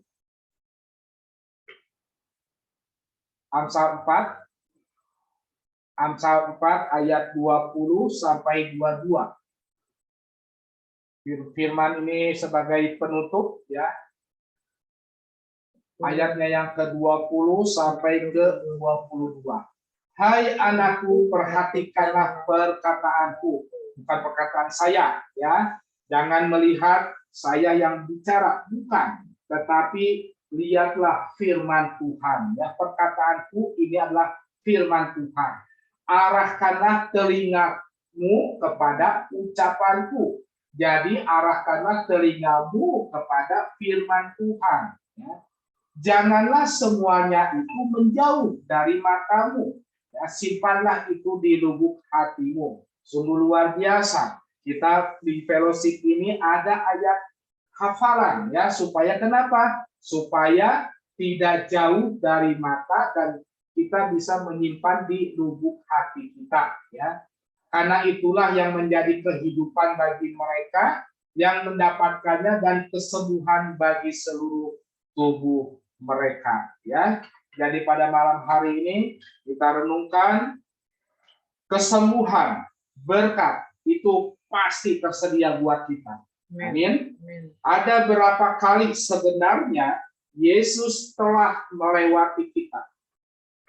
Amsal 4 ayat 20 sampai 22. Firman ini sebagai penutup ya. Ayatnya yang ke-20 sampai ke-22. Hai anakku, perhatikanlah perkataanku, bukan perkataan saya ya. Jangan melihat saya yang bicara, bukan, tetapi lihatlah firman Tuhan ya. Perkataanku ini adalah firman Tuhan. Arahkanlah telingamu kepada ucapanku. Jadi arahkanlah telingamu kepada firman Tuhan ya. Janganlah semuanya itu menjauh dari matamu ya, simpanlah itu di lubuk hatimu. Sungguh luar biasa. Kita di fellowship ini ada ayat hafalan ya, supaya kenapa? Supaya tidak jauh dari mata dan kita bisa menyimpan di lubuk hati kita ya. Karena itulah yang menjadi kehidupan bagi mereka yang mendapatkannya dan kesembuhan bagi seluruh tubuh mereka ya. Jadi pada malam hari ini kita renungkan kesembuhan, berkat itu pasti tersedia buat kita. Amin. Ada berapa kali sebenarnya Yesus telah melewati kita?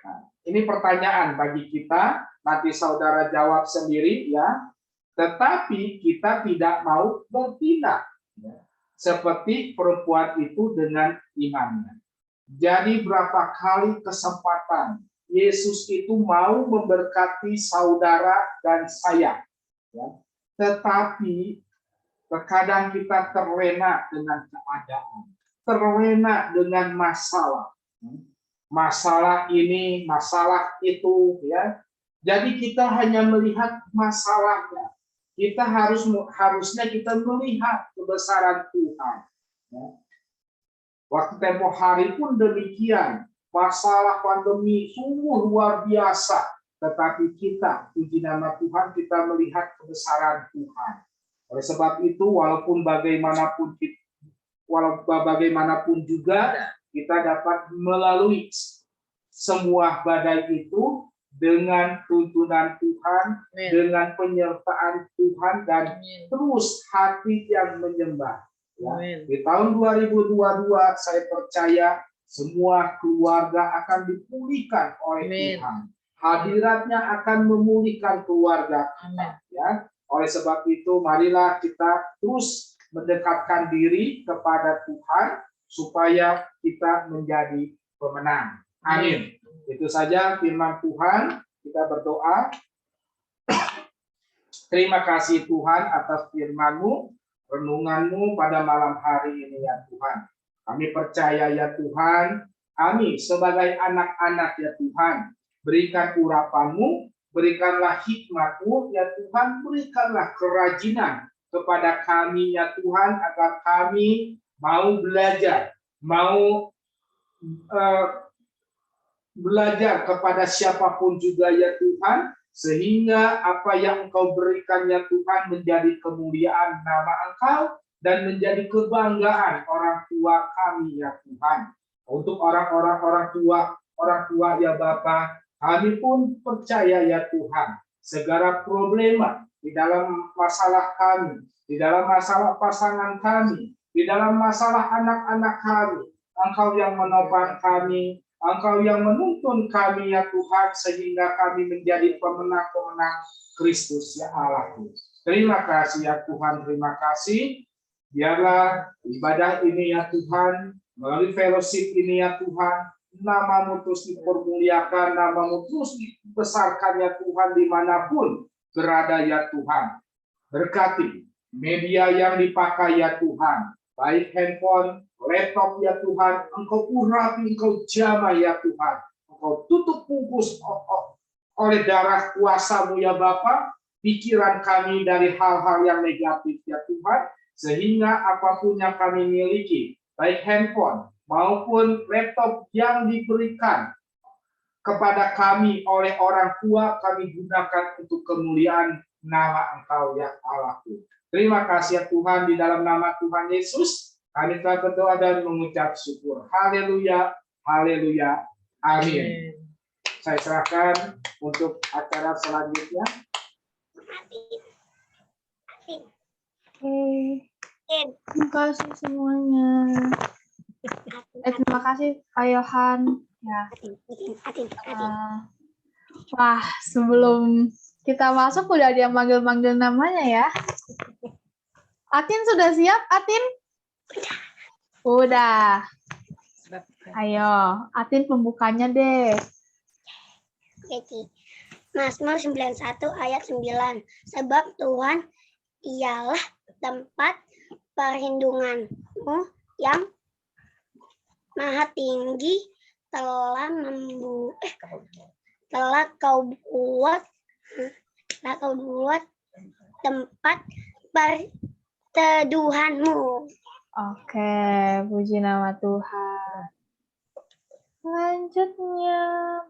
Nah, ini pertanyaan bagi kita, nanti saudara jawab sendiri ya. Tetapi kita tidak mau bertindak ya, seperti perempuan itu dengan imannya. Jadi berapa kali kesempatan Yesus itu mau memberkati saudara dan saya. Ya. Tetapi terkadang kita terlena dengan keadaan, terlena dengan masalah. Masalah ini, masalah itu, ya. Jadi kita hanya melihat masalahnya. Kita harusnya kita melihat kebesaran Tuhan. Ya. Waktu tempoh hari pun demikian. Masalah pandemi sungguh luar biasa. Tetapi kita, puji nama Tuhan, kita melihat kebesaran Tuhan. Oleh sebab itu, walaupun bagaimanapun juga, kita dapat melalui semua badai itu dengan tuntunan Tuhan, Amin. dengan penyertaan Tuhan, dan Amin. terus hati yang menyembah. Ya. Amin. Di tahun 2022, saya percaya semua keluarga akan dipulihkan oleh Amin. Tuhan. Hadiratnya akan memulihkan keluarga kita. Amin. Ya. Oleh sebab itu, marilah kita terus mendekatkan diri kepada Tuhan supaya kita menjadi pemenang. Amin. Itu saja firman Tuhan. Kita berdoa. Terima kasih Tuhan atas firman-Mu, renungan-Mu pada malam hari ini ya Tuhan. Kami percaya ya Tuhan, kami sebagai anak-anak ya Tuhan, berikan urapan-Mu, berikanlah hikmat-Mu ya Tuhan, berikanlah kerajinan kepada kami ya Tuhan, agar kami mau belajar, mau belajar kepada siapapun juga ya Tuhan, sehingga apa yang Engkau berikan ya Tuhan menjadi kemuliaan nama Engkau dan menjadi kebanggaan orang tua kami ya Tuhan. Untuk orang tua ya Bapa, kami pun percaya ya Tuhan, segala problema di dalam masalah kami, di dalam masalah pasangan kami, di dalam masalah anak-anak kami, Engkau yang menopang kami, Engkau yang menuntun kami ya Tuhan, sehingga kami menjadi pemenang-pemenang Kristus ya Allahku. Terima kasih ya Tuhan, terima kasih. Biarlah ibadah ini ya Tuhan, melalui fellowship ini ya Tuhan, nama-Mu terus dipermuliakan, nama-Mu terus dibesarkan ya Tuhan, dimanapun berada ya Tuhan. Berkati media yang dipakai ya Tuhan, baik handphone, laptop ya Tuhan, Engkau urapi, Engkau jamah ya Tuhan, Engkau tutup bungkus oleh darah kuasa-Mu ya Bapa, pikiran kami dari hal-hal yang negatif ya Tuhan, sehingga apapun yang kami miliki, baik handphone maupun laptop yang diberikan kepada kami oleh orang tua, kami gunakan untuk kemuliaan nama Engkau ya Allahku. Terima kasih ya Tuhan, di dalam nama Tuhan Yesus, kami telah berdoa dan mengucap syukur. Haleluya, haleluya, amin. Saya serahkan untuk acara selanjutnya. Oke. Terima kasih semuanya. Terima kasih Pak Yohan. Ya. Wah, sebelum kita masuk udah ada yang manggil-manggil namanya ya. Atin sudah siap, Atin? Udah. Ayo, Atin pembukanya deh. Oke, Mazmur 91 ayat 9. Sebab Tuhan ialah tempat perlindunganmu yang maha tinggi, telah kau buat tempat perteduhanmu. Oke, puji nama Tuhan. Selanjutnya,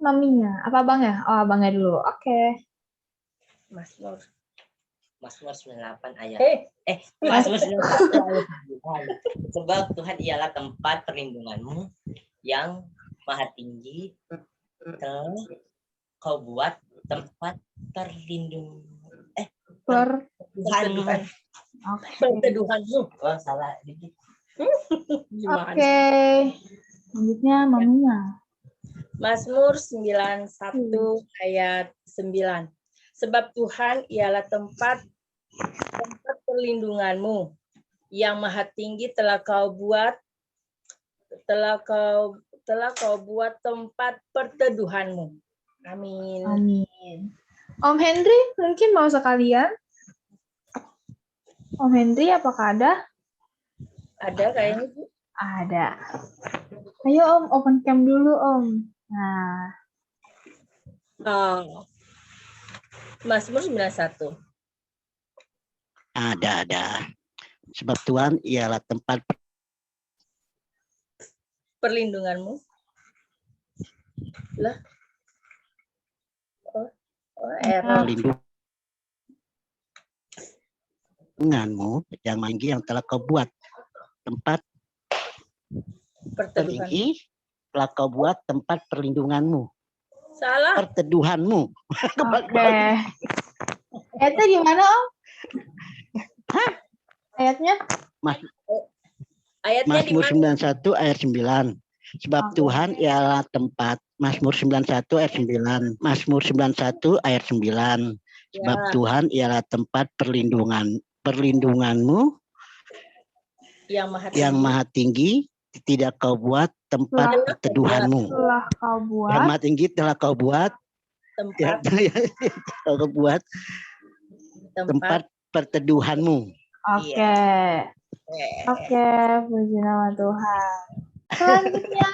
maminya. Apa abang ya? Oh, abangnya dulu. Oke. Mazmur 98 ayat. Mazmur 91 ayat 9. Sebab Tuhan ialah tempat perlindunganmu yang maha tinggi, telah kau buat tempat perteduhanmu. Perteduhanmu. Oh, salah dikit. Oke. Selanjutnya maminya. Mazmur 91 ayat 9. Sebab Tuhan ialah tempat perlindunganmu yang maha tinggi, telah kau buat tempat perteduhanmu. Amin. Amin. Om Henry mungkin mau sekalian? Om Henry, apakah ada? Ada kayaknya, Bu. Ada. Ayo Om, open cam dulu Om. Nah, Oh. Mazmur 91. Ada. Sebab Tuhan ialah tempat Perlindunganmu. Lah. Oh, error. perlindunganmu yang tinggi yang telah kau buat. Tempat Perteduhan. tinggi telah kau buat tempat perlindunganmu. Salah. Perteduhanmu. oke. Ayatnya gimana Om? Ayatnya? Ayatnya di Mazmur mana? 91 ayat 9. Sebab Oke. Tuhan ialah tempat. Mazmur 91 ayat 9. Mazmur 91 ayat 9. Sebab Ya, Tuhan ialah tempat perlindunganmu yang maha tinggi. yang maha tinggi, tidak kau buat tempat Telah- perteduhanmu. Telah kau Yang buat maha tinggi telah kau buat, tempat kau buat tempat perteduhanmu. Oke. Oke, puji nama Tuhan. Selanjutnya,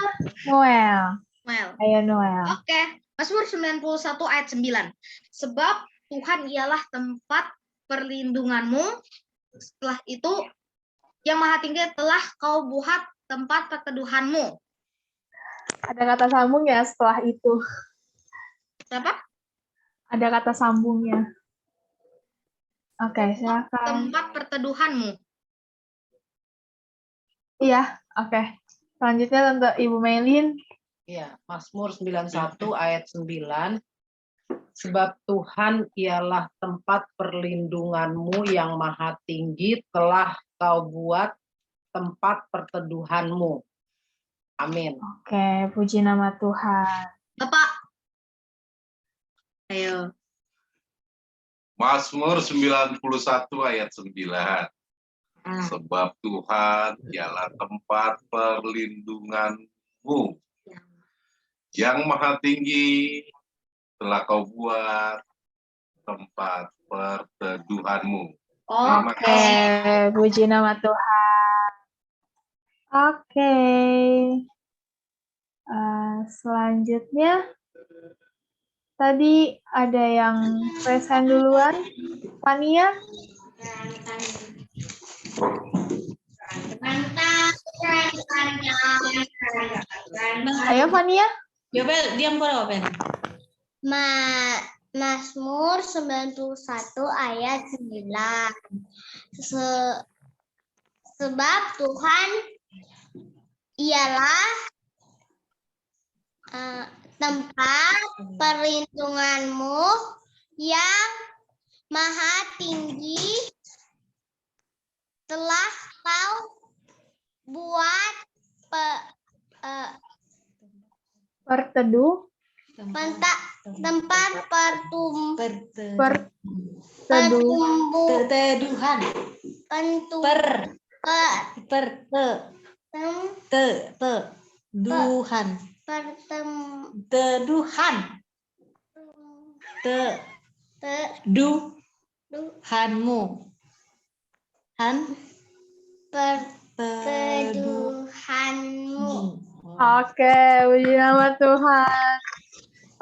Noel. Well, Ayo Noel. oke. Mazmur 91 ayat 9. Sebab Tuhan ialah tempat perlindunganmu. Setelah itu, yang maha tinggi telah kau buat tempat perteduhanmu. Ada kata sambung ya setelah itu? Apa? Ada kata sambungnya. Oke, silakan. Tempat perteduhanmu. Iya, oke. Selanjutnya Tante Ibu Melin. Iya, Mazmur 91 ayat 9. Sebab Tuhan ialah tempat perlindunganmu yang maha tinggi, telah kau buat tempat perteduhanmu. Amin. Oke, puji nama Tuhan. Bapak. Ayo. Mazmur 91 ayat 9. Sebab Tuhan ialah tempat perlindunganmu. Yang maha tinggi telah kau buat tempat perteduhanmu. Terima Oke, kasih. puji nama Tuhan. Oke. Selanjutnya, tadi ada yang raise hand duluan. Fania? Ayo Fania. Yobel, diam kau apa? Mazmur 91 ayat 9. Sebab Tuhan ialah tempat perlindunganmu yang maha tinggi, telah kau buat Perteduh. tempat Perteduhan. Duhan. Duhanmu. Perteduhanmu. Oke, puji nama Tuhan.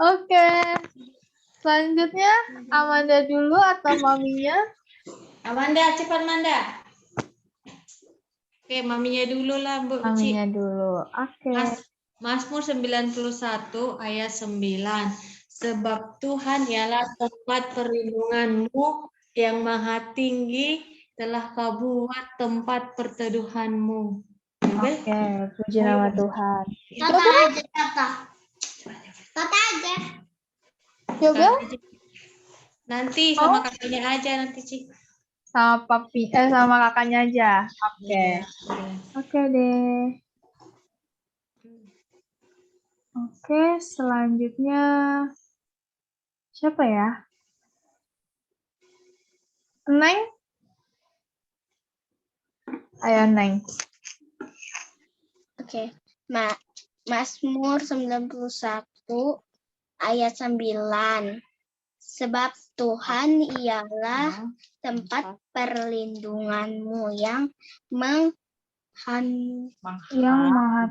Oke. Selanjutnya, Amanda dulu atau maminya? Amanda, cepat Amanda. Oke, maminya dulu lah, Bu. Maminya dulu. Oke. Mazmur 91 ayat 9. Sebab Tuhan ialah tempat perlindunganmu yang maha tinggi, telah kau buat tempat perteduhanmu. Oke, puji nama Tuhan. Kata aja. Yobel? Nanti sama kakaknya aja nanti, Ci. Sama sama kakaknya aja. Oke. Oke deh. Oke, selanjutnya siapa ya? Neng? Ayo Neng. Oke. Mazmur 91 ayat 9. Sebab Tuhan ialah tempat perlindunganmu yang Maha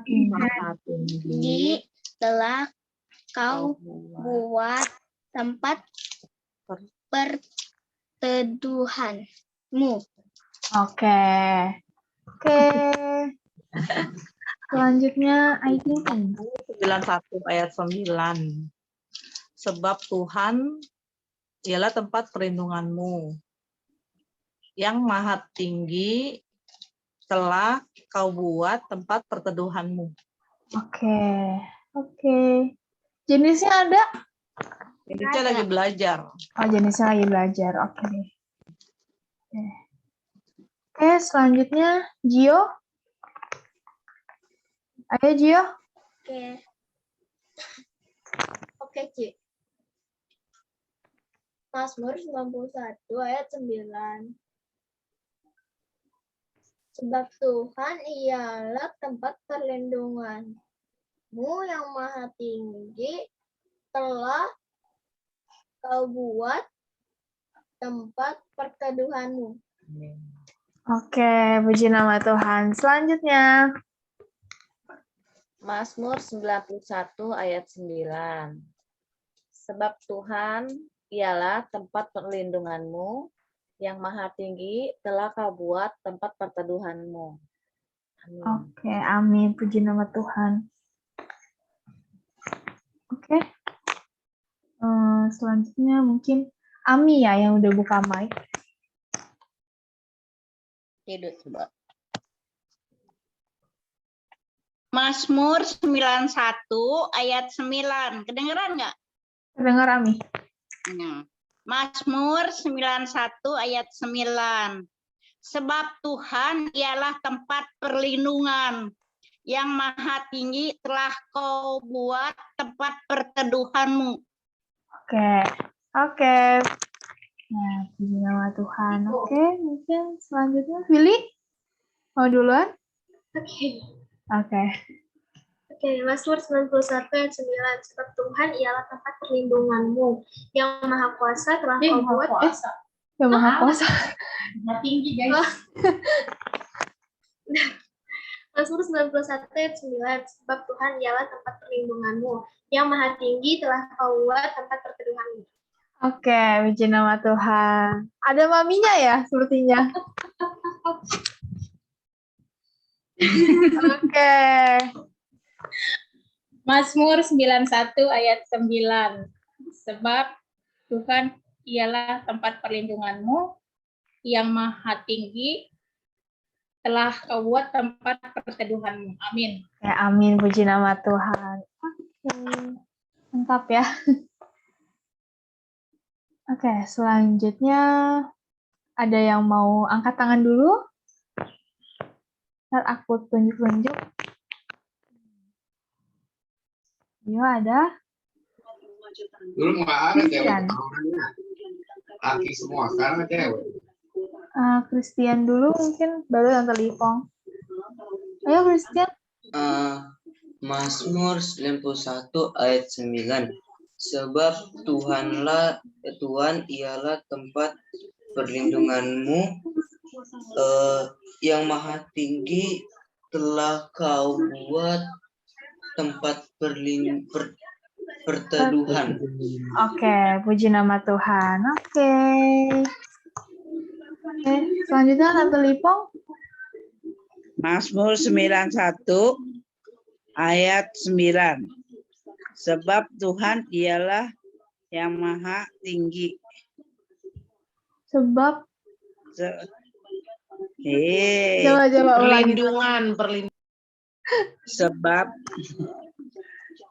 tinggi. Maha tinggi telah kau buat tempat perteduhanmu. Oke. Selanjutnya, I think 91 ayat 9. Sebab Tuhan ialah tempat perlindunganmu. Yang Maha Tinggi telah kau buat tempat perteduhanmu. Oke. Jenisnya ada? Ini lagi belajar. Oh, jenisnya lagi belajar. Oke. Oke, selanjutnya Gio. Ayo Gio. Oke, Ci. Mazmur 91 ayat 9. Sebab Tuhan ialah tempat perlindunganmu yang maha tinggi telah kau buat tempat perteduhanmu. Oke, puji nama Tuhan. Selanjutnya. Mazmur 91 ayat 9. Sebab Tuhan ialah tempat perlindunganmu, yang maha tinggi telah kau buat tempat perteduhanmu. Amin. Oke, amin. Puji nama Tuhan. Oke. Selanjutnya mungkin Ami ya yang udah buka mic. Tidur coba. Mazmur 91 ayat 9. Kedengeran nggak? Kedengar Ami. Mazmur 91 ayat 9. Sebab Tuhan ialah tempat perlindungan, yang maha tinggi telah kau buat tempat perteduhanmu. Oke. Nah, puji nama Tuhan. Oke, mungkin selanjutnya Willy. Mau duluan? Oke. Mazmur 91 ayat 9. Sebab Tuhan ialah tempat perlindunganmu, yang maha kuasa telah kau buat. Yang maha kuasa. Maha tinggi, guys. Mazmur 91 ayat 9. Sebab Tuhan ialah tempat perlindunganmu, yang maha tinggi telah kau buat tempat perteduhanmu. Oke, puji nama Tuhan. Ada maminya ya, sepertinya. Oke. Mazmur 91 ayat 9. Sebab Tuhan ialah tempat perlindunganmu, yang maha tinggi telah kau buat tempat perteduhanmu. Amin. Ya, amin. Puji nama Tuhan. Oke. Mantap ya. Oke, selanjutnya ada yang mau angkat tangan dulu? Ntar aku tunjuk-tunjuk. Yo, ada? Dulu nggak ada cewek. Laki semua, sekarang cewek. Christian dulu mungkin, baru Tante Lipong. Ayo Christian. Mazmur 91 ayat 9. Sebab Tuhan ialah tempat perlindunganmu, yang maha tinggi telah kau buat tempat perteduhan. Oke, puji nama Tuhan. Oke, selanjutnya Tante Lipong. Mazmur 91 ayat 9. Sebab Tuhan ialah yang maha tinggi. Sebab Perlindungan.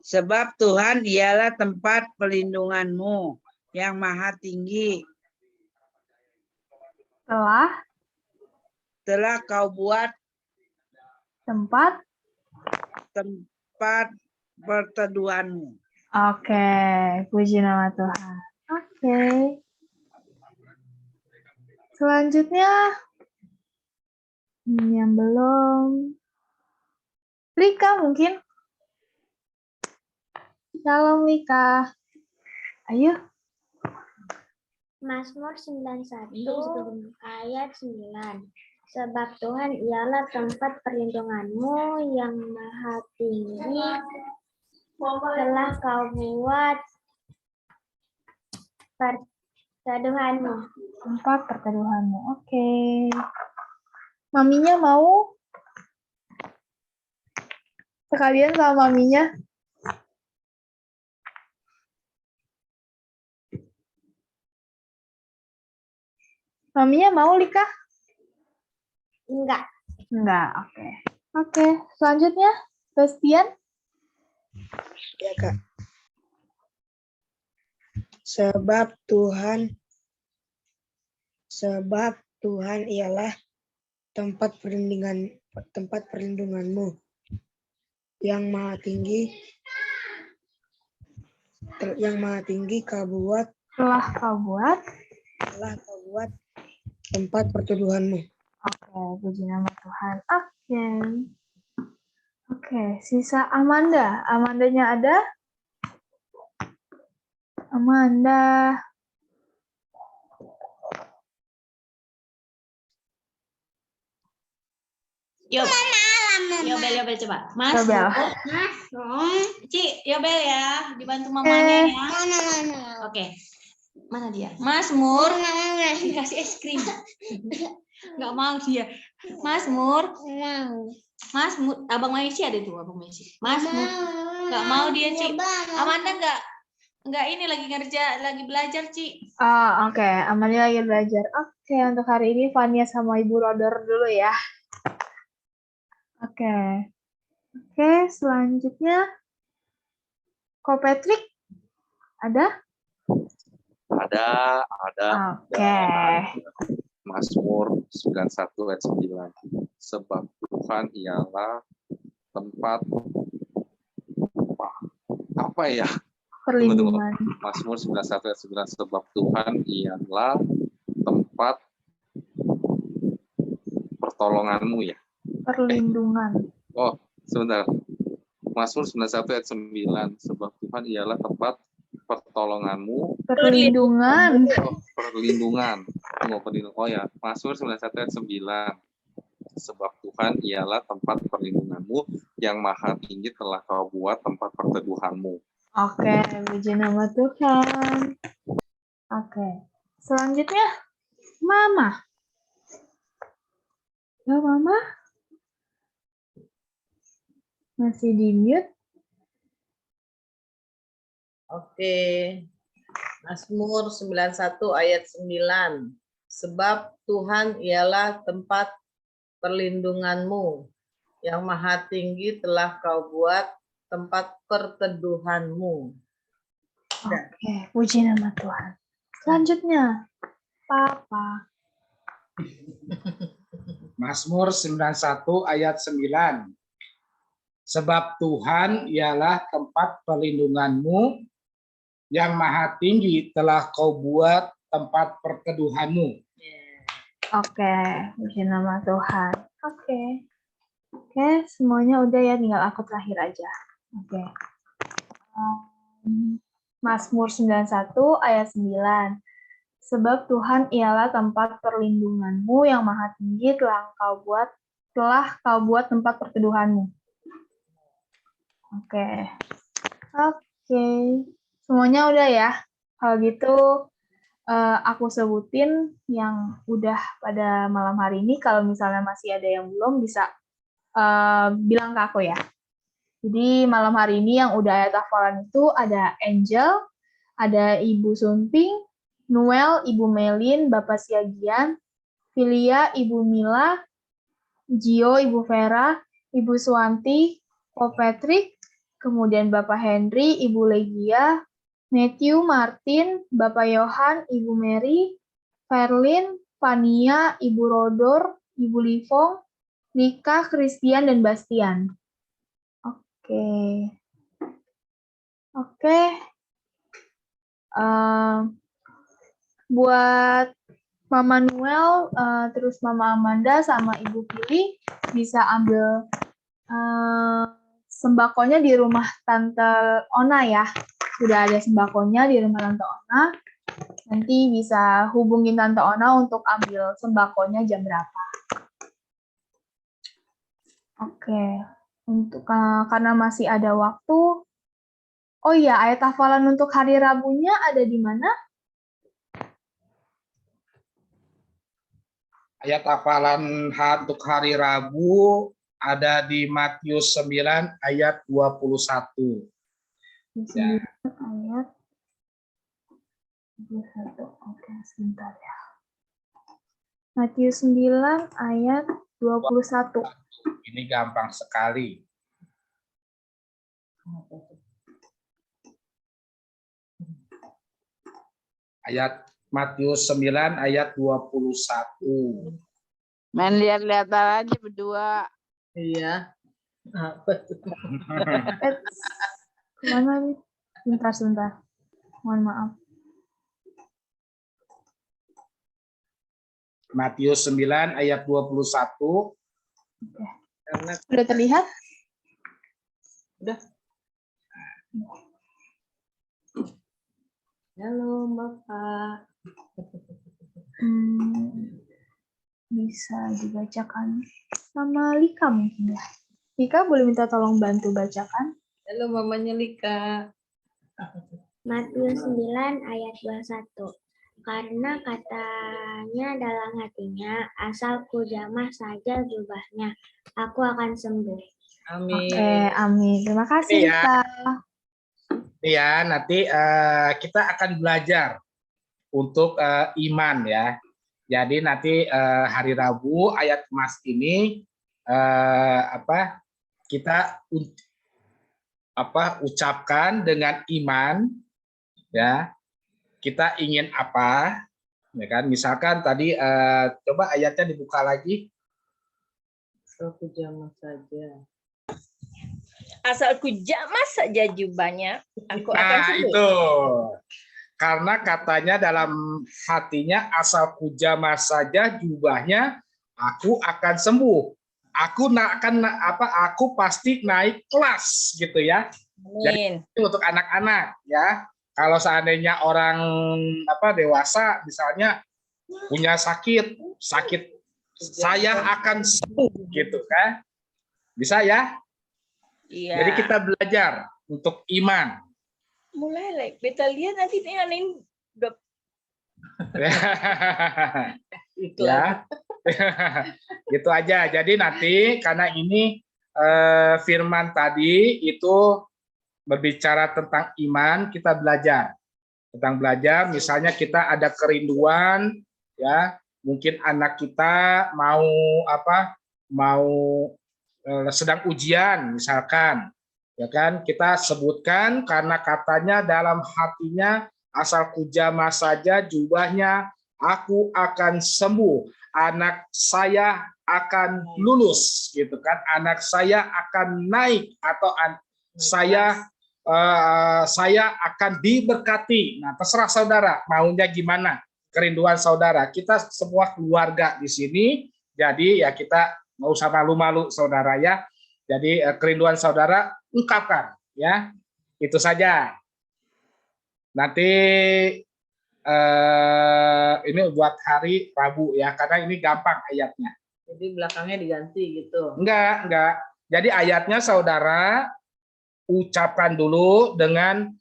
Sebab Tuhan ialah tempat perlindunganmu, yang maha tinggi. Telah kau buat tempat perteduhanmu. Oke, puji nama Tuhan. Oke. Selanjutnya yang belum. Lika mungkin. Shalom Lika. Ayo. Mazmur 91 ayat 9. Sebab Tuhan ialah tempat perlindunganmu, yang maha tinggi telah kau buat perteduhanmu. Tempat perteduhanmu. Oke. Maminya mau? Sekalian sama maminya. Maminya mau, Lika? Enggak. Enggak, oke. Oke, selanjutnya, Bastian. Ya, Kak. Sebab Tuhan ialah tempat perlindunganmu, yang maha tinggi Telah kau buat tempat perteduhanmu. Oke, puji nama Tuhan. Oke, sisa Amanda. Amandanya ada? Amanda. Yobel coba. Mas, Yobel. Ci, Yobel ya, dibantu mamanya ya. Oke. Mana dia? Mazmur. Dikasih es krim. Nggak mau dia. Mazmur. Abang Maisi ada tuh, Abang Maisi. Mazmur. Nggak mau dia, Ci. Amanda nggak ini lagi belajar, Ci. Oh, oke. Amanda lagi belajar. Oke, untuk hari ini Fania sama Ibu Rodor dulu ya. Oke, selanjutnya Ko Patrick ada? Ada. Oke. Mazmur 91 ayat 9. Sebab Tuhan ialah tempat apa ya? Perlindungan. Mazmur 91 ayat 9. Sebab Tuhan ialah tempat pertolonganmu ya. Perlindungan. Oh, sebentar. Mazmur 91 ayat 9. Sebab Tuhan ialah tempat pertolonganmu. Perlindungan. Perlindungan. Oh ya, Mazmur 91 ayat 9. Sebab Tuhan ialah tempat perlindunganmu, yang maha tinggi telah kau buat tempat perteduhanmu. Oke, puji nama Tuhan. Oke. Selanjutnya, Mama. Ya, Mama. Masih di mute. Oke. Mazmur 91 ayat 9. Sebab Tuhan ialah tempat perlindunganmu, yang maha tinggi telah kau buat tempat perteduhanmu. Oke, puji nama Tuhan. Selanjutnya, Papa. Mazmur 91 ayat 9. Sebab Tuhan ialah tempat perlindunganmu, yang maha tinggi telah kau buat tempat perteduhanmu. Oke, puji nama Tuhan. Oke, semuanya udah ya, tinggal aku terakhir aja. Oke. Mazmur 91 ayat 9. Sebab Tuhan ialah tempat perlindunganmu, yang maha tinggi telah kau buat tempat perteduhanmu. Oke. Semuanya udah ya. Kalau gitu aku sebutin yang udah pada malam hari ini. Kalau misalnya masih ada yang belum, bisa bilang ke aku ya. Jadi malam hari ini yang udah ayat hafalan itu ada Angel, ada Ibu Sunping, Noel, Ibu Melin, Bapak Siagian, Filia, Ibu Mila, Gio, Ibu Vera, Ibu Suwanti, Ko Patrick, kemudian Bapak Henry, Ibu Legia, Matthew, Martin, Bapak Yohan, Ibu Mary, Ferlin, Fania, Ibu Rodor, Ibu Livong, Nika, Christian, dan Bastian. Oke. Buat Mama Noel, terus Mama Amanda, sama Ibu Pili, bisa ambil sembakonya di rumah Tante Ona ya. sudah ada sembakonya di rumah Tante Ona, nanti bisa hubungin Tante Ona untuk ambil sembakonya jam berapa. Oke, untuk karena masih ada waktu. Oh iya, ayat hafalan untuk hari Rabunya ada di mana? Ayat hafalan untuk hari Rabu ada di Matius 9 ayat 21. Ya. Ayat 21. Oke, sebentar ya. Matius 9 ayat 21. Ini gampang sekali. Ayat Matius 9 ayat 21. Main lihat-lihat aja berdua. Iya. Apa tuh? Kemana nih? Sebentar. Mohon maaf. Matius 9 ayat 21. Oke. Sudah terlihat? Udah. Halo, Bapak. Bisa dibacakan sama Lika mungkin ya. Lika boleh minta tolong bantu bacakan? Halo, mamanya Lika. Matius 9 ayat 21. Karena katanya dalam hatinya, asal ku jamah saja jubahnya, aku akan sembuh. Amin. Oke, amin. Terima kasih, Ya. Lika. Ya, nanti kita akan belajar untuk iman ya. Jadi nanti hari Rabu ayat emas ini kita ucapkan dengan iman ya. Kita ingin apa? Ya kan? Misalkan tadi coba ayatnya dibuka lagi. Aku jamah saja. Asal ku jamah saja jubahnya, aku akan sembuh. Itu. Karena katanya dalam hatinya asal ku jamah saja jubahnya, aku akan sembuh. Aku pasti naik kelas gitu ya. Jadi itu untuk anak-anak ya. Kalau seandainya orang dewasa misalnya punya sakit saya akan sembuh gitu kan. Bisa ya? Iya. Jadi kita belajar untuk iman. Mulai beta lihat nanti nih aneh Ya. Gitu aja. Jadi nanti karena ini firman tadi itu berbicara tentang iman, kita belajar. Misalnya kita ada kerinduan ya, mungkin anak kita mau sedang ujian misalkan. Ya kan, kita sebutkan karena katanya dalam hatinya asal ku jamah saja jubahnya, aku akan sembuh. Anak saya akan lulus gitu kan. Anak saya akan naik atau saya akan diberkati. Nah, terserah saudara maunya gimana, kerinduan saudara. Kita semua keluarga di sini, jadi ya kita nggak usah malu-malu saudara ya. Jadi kerinduan saudara ungkapkan ya. Itu saja. Nanti ini buat hari Rabu ya, karena ini gampang ayatnya. Jadi belakangnya diganti gitu. Enggak. Jadi ayatnya saudara ucapkan dulu dengan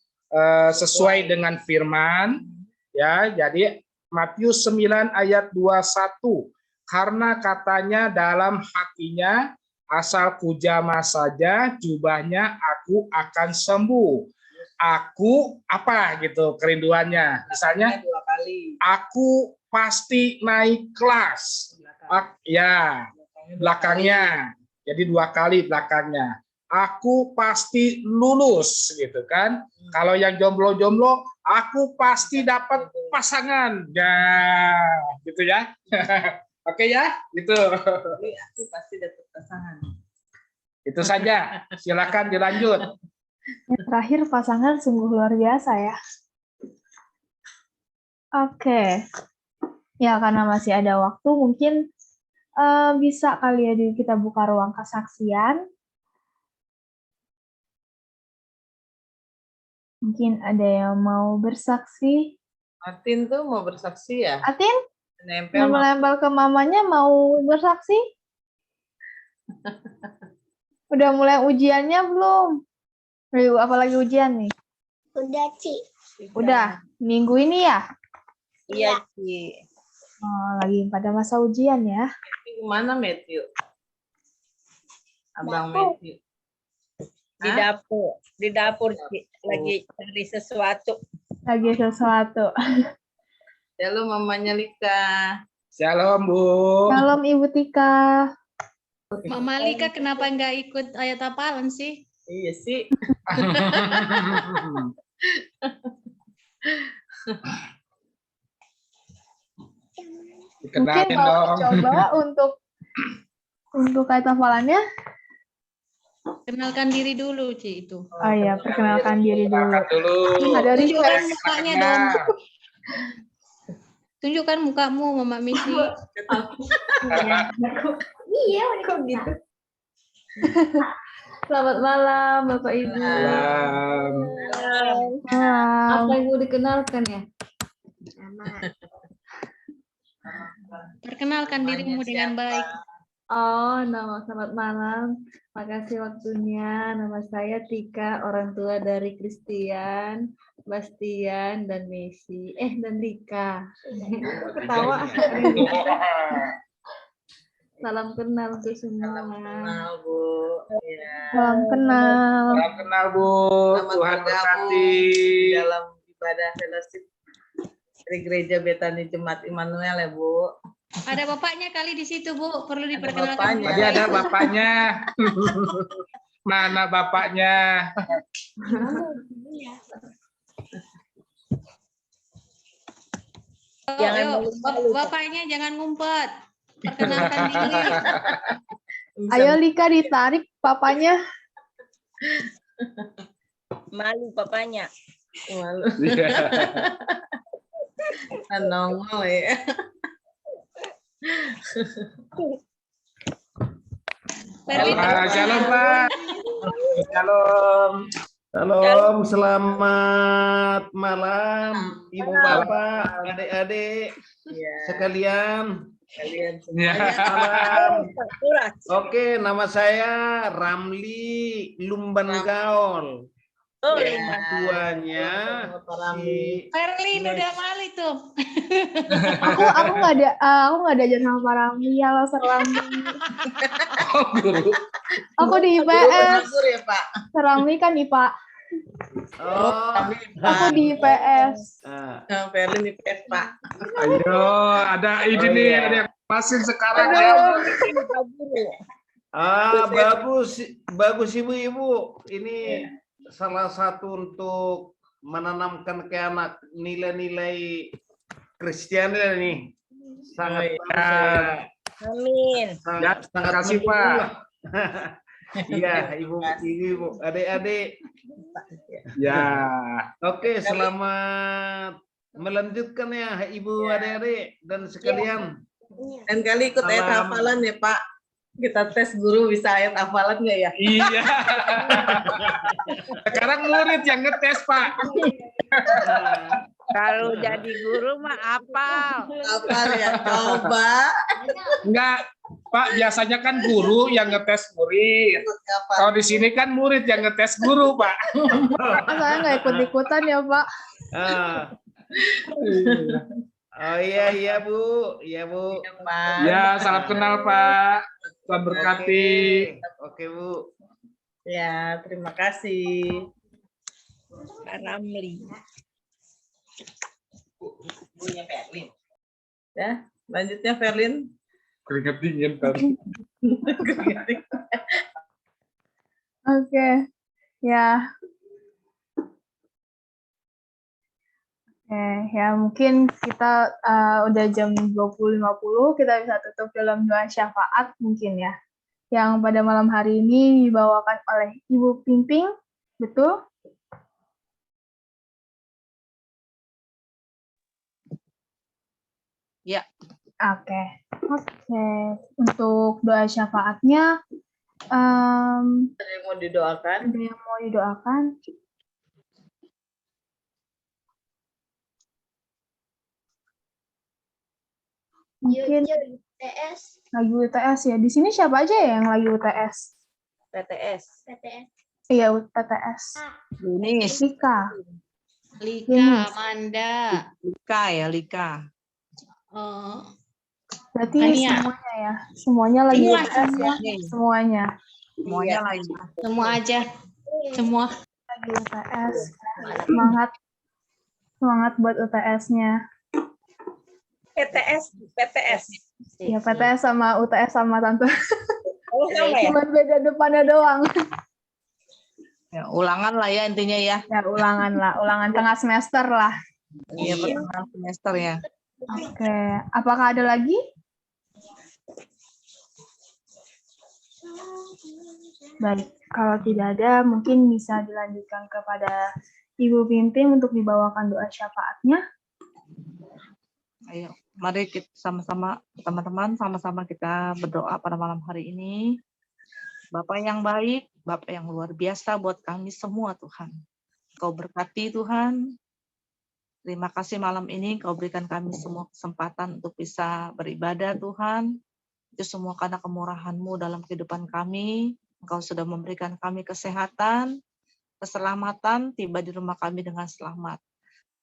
sesuai dengan firman ya. Jadi Matius 9 ayat 21. Karena katanya dalam hatinya asal ku jamah saja jubahnya aku akan sembuh. Aku apa gitu kerinduannya. Misalnya 2 kali. Aku pasti naik kelas. Ya, belakangnya. Jadi 2 kali belakangnya. Aku pasti lulus gitu kan. Kalau yang jomblo-jomblo, aku pasti dapat pasangan. Ya, gitu ya. Oke ya, gitu. Jadi aku pasti dapat pasangan. Itu saja. Silakan dilanjut. Yang terakhir pasangan sungguh luar biasa ya. Oke. Ya, karena masih ada waktu, mungkin bisa kali ya kita buka ruang kesaksian. Mungkin ada yang mau bersaksi. Atin tuh mau bersaksi ya? Atin? Nempel Nempel ke mamanya mau bersaksi? Udah mulai ujiannya belum? Apalagi ujian nih? Udah, Ci. Udah, minggu ini ya? Iya, Ci. Oh, lagi pada masa ujian ya? Gimana Matthew? Abang Matthew. Di dapur Ci. Lagi cari sesuatu. Lagi sesuatu. Halo mamanya Lika. Shalom, Bu. Shalom, Ibu Tika. Mama Lika kenapa nggak ikut ayat hafalan sih? Iya sih. Mungkin mau coba untuk ayat hafalannya. Kenalkan diri dulu, Ci, itu. Oh iya, perkenalkan diri dulu. Ada Tunjukkan request. mukanya dong. Tunjukkan mukamu, Mama Misi. Iya, kok gitu. Selamat malam, Bapak Ibu. Malam. Apa yang mau dikenalkan ya? Perkenalkan dirimu dengan baik. Oh, selamat malam. Makasih waktunya. Nama saya Tika, orang tua dari Christian, Bastian, dan Messi. Dan Rika. Ketawa. Salam kenal untuk semua. Salam kenal, Bu. Ya. Salam kenal. Salam kenal, Bu. Tuhan berkati. Dalam ibadah fellowship dari Gereja Betani Jemaat Immanuel ya, Bu. Ada bapaknya kali di situ, Bu. Perlu diperkenalkan. Tadi ada bapaknya. Mana bapaknya? Bapaknya jangan ngumpet. Perkenalkan diri. Ayo Lika ditarik papanya. Malu papanya. Malu. Nongol ya. Shalom, Pak. Shalom. Shalom, selamat malam, Ibu Bapak, adik-adik sekalian. Malam. Oke, nama saya Ramli Lumban Gaul. Tuanya si Ferlin udah malu itu. Aku nggak diajar sama Pak Ramli, ya Serlamli. Guru. Aku di IPS. Ya, Pak. Serlamli kan IPA. Aku di IPS. Ferlin IPS, Pak. Ayo, ada ini nih, ada yang pasin sekarang ya. Bagus ibu-ibu. Ini salah satu untuk menanamkan ke anak nilai-nilai Kristiani nih. Sangat Amin. Sangat kasih, Pak. Iya, ibu, adik-adik. Ya. Oke, selamat melanjutkan ya, ibu, adik-adik dan sekalian. Dan kali ikut ayat hafalan ya, Pak. Kita tes guru bisa ayat hafalan nggak ya? Iya. Sekarang murid yang ngetes, Pak. Kalau jadi guru mah apal. Apal ya, coba. Enggak, Pak, biasanya kan guru yang ngetes murid. Kalau di sini kan murid yang ngetes guru, Pak. Saya nggak ikut-ikutan ya, Pak. Oh iya Bu, iya Bu. Ya, salam kenal Pak. Tuhan berkati. Oke Bu. Ya, terima kasih. Pak Ramli. Ya, lanjutnya Ferlin. Keringat dingin tadi. Oke, ya. Ya mungkin kita udah jam 20.50, kita bisa tutup dalam doa syafaat mungkin ya. Yang pada malam hari ini dibawakan oleh Ibu Pimping, betul? Ya. Oke. Untuk doa syafaatnya, ada yang mau didoakan? Ada yang mau didoakan? Mungkin TS. lagi UTS ya. Di sini siapa aja ya yang lagi UTS? PTS. Iya, UTS. Yunis. Lika. Lika, Amanda. Lika ya, Lika. Berarti Ania. semuanya ya. Semuanya lagi Semua, UTS semua. ya. Semuanya. Semuanya lagi. Semua aja. Semua. Lagi UTS. Semangat. Semangat buat UTS-nya. PTS. Ya, PTS sama UTS sama Tante. Oh, sama ya? Cuma beda depannya doang. Ya, ulangan lah ya intinya ya. Ya, ulangan lah. Ulangan tengah semester lah. Iya, pertengahan semester ya. Oke. Apakah ada lagi? Baik. Kalau tidak ada, mungkin bisa dilanjutkan kepada Ibu Pimpin untuk dibawakan doa syafaatnya. Ayo, mari kita sama-sama, teman-teman, sama-sama kita berdoa pada malam hari ini. Bapak yang baik, Bapak yang luar biasa buat kami semua, Tuhan. Kau berkati, Tuhan. Terima kasih malam ini Kau berikan kami semua kesempatan untuk bisa beribadah, Tuhan. Itu semua karena kemurahan-Mu dalam kehidupan kami. Engkau sudah memberikan kami kesehatan, keselamatan, tiba di rumah kami dengan selamat.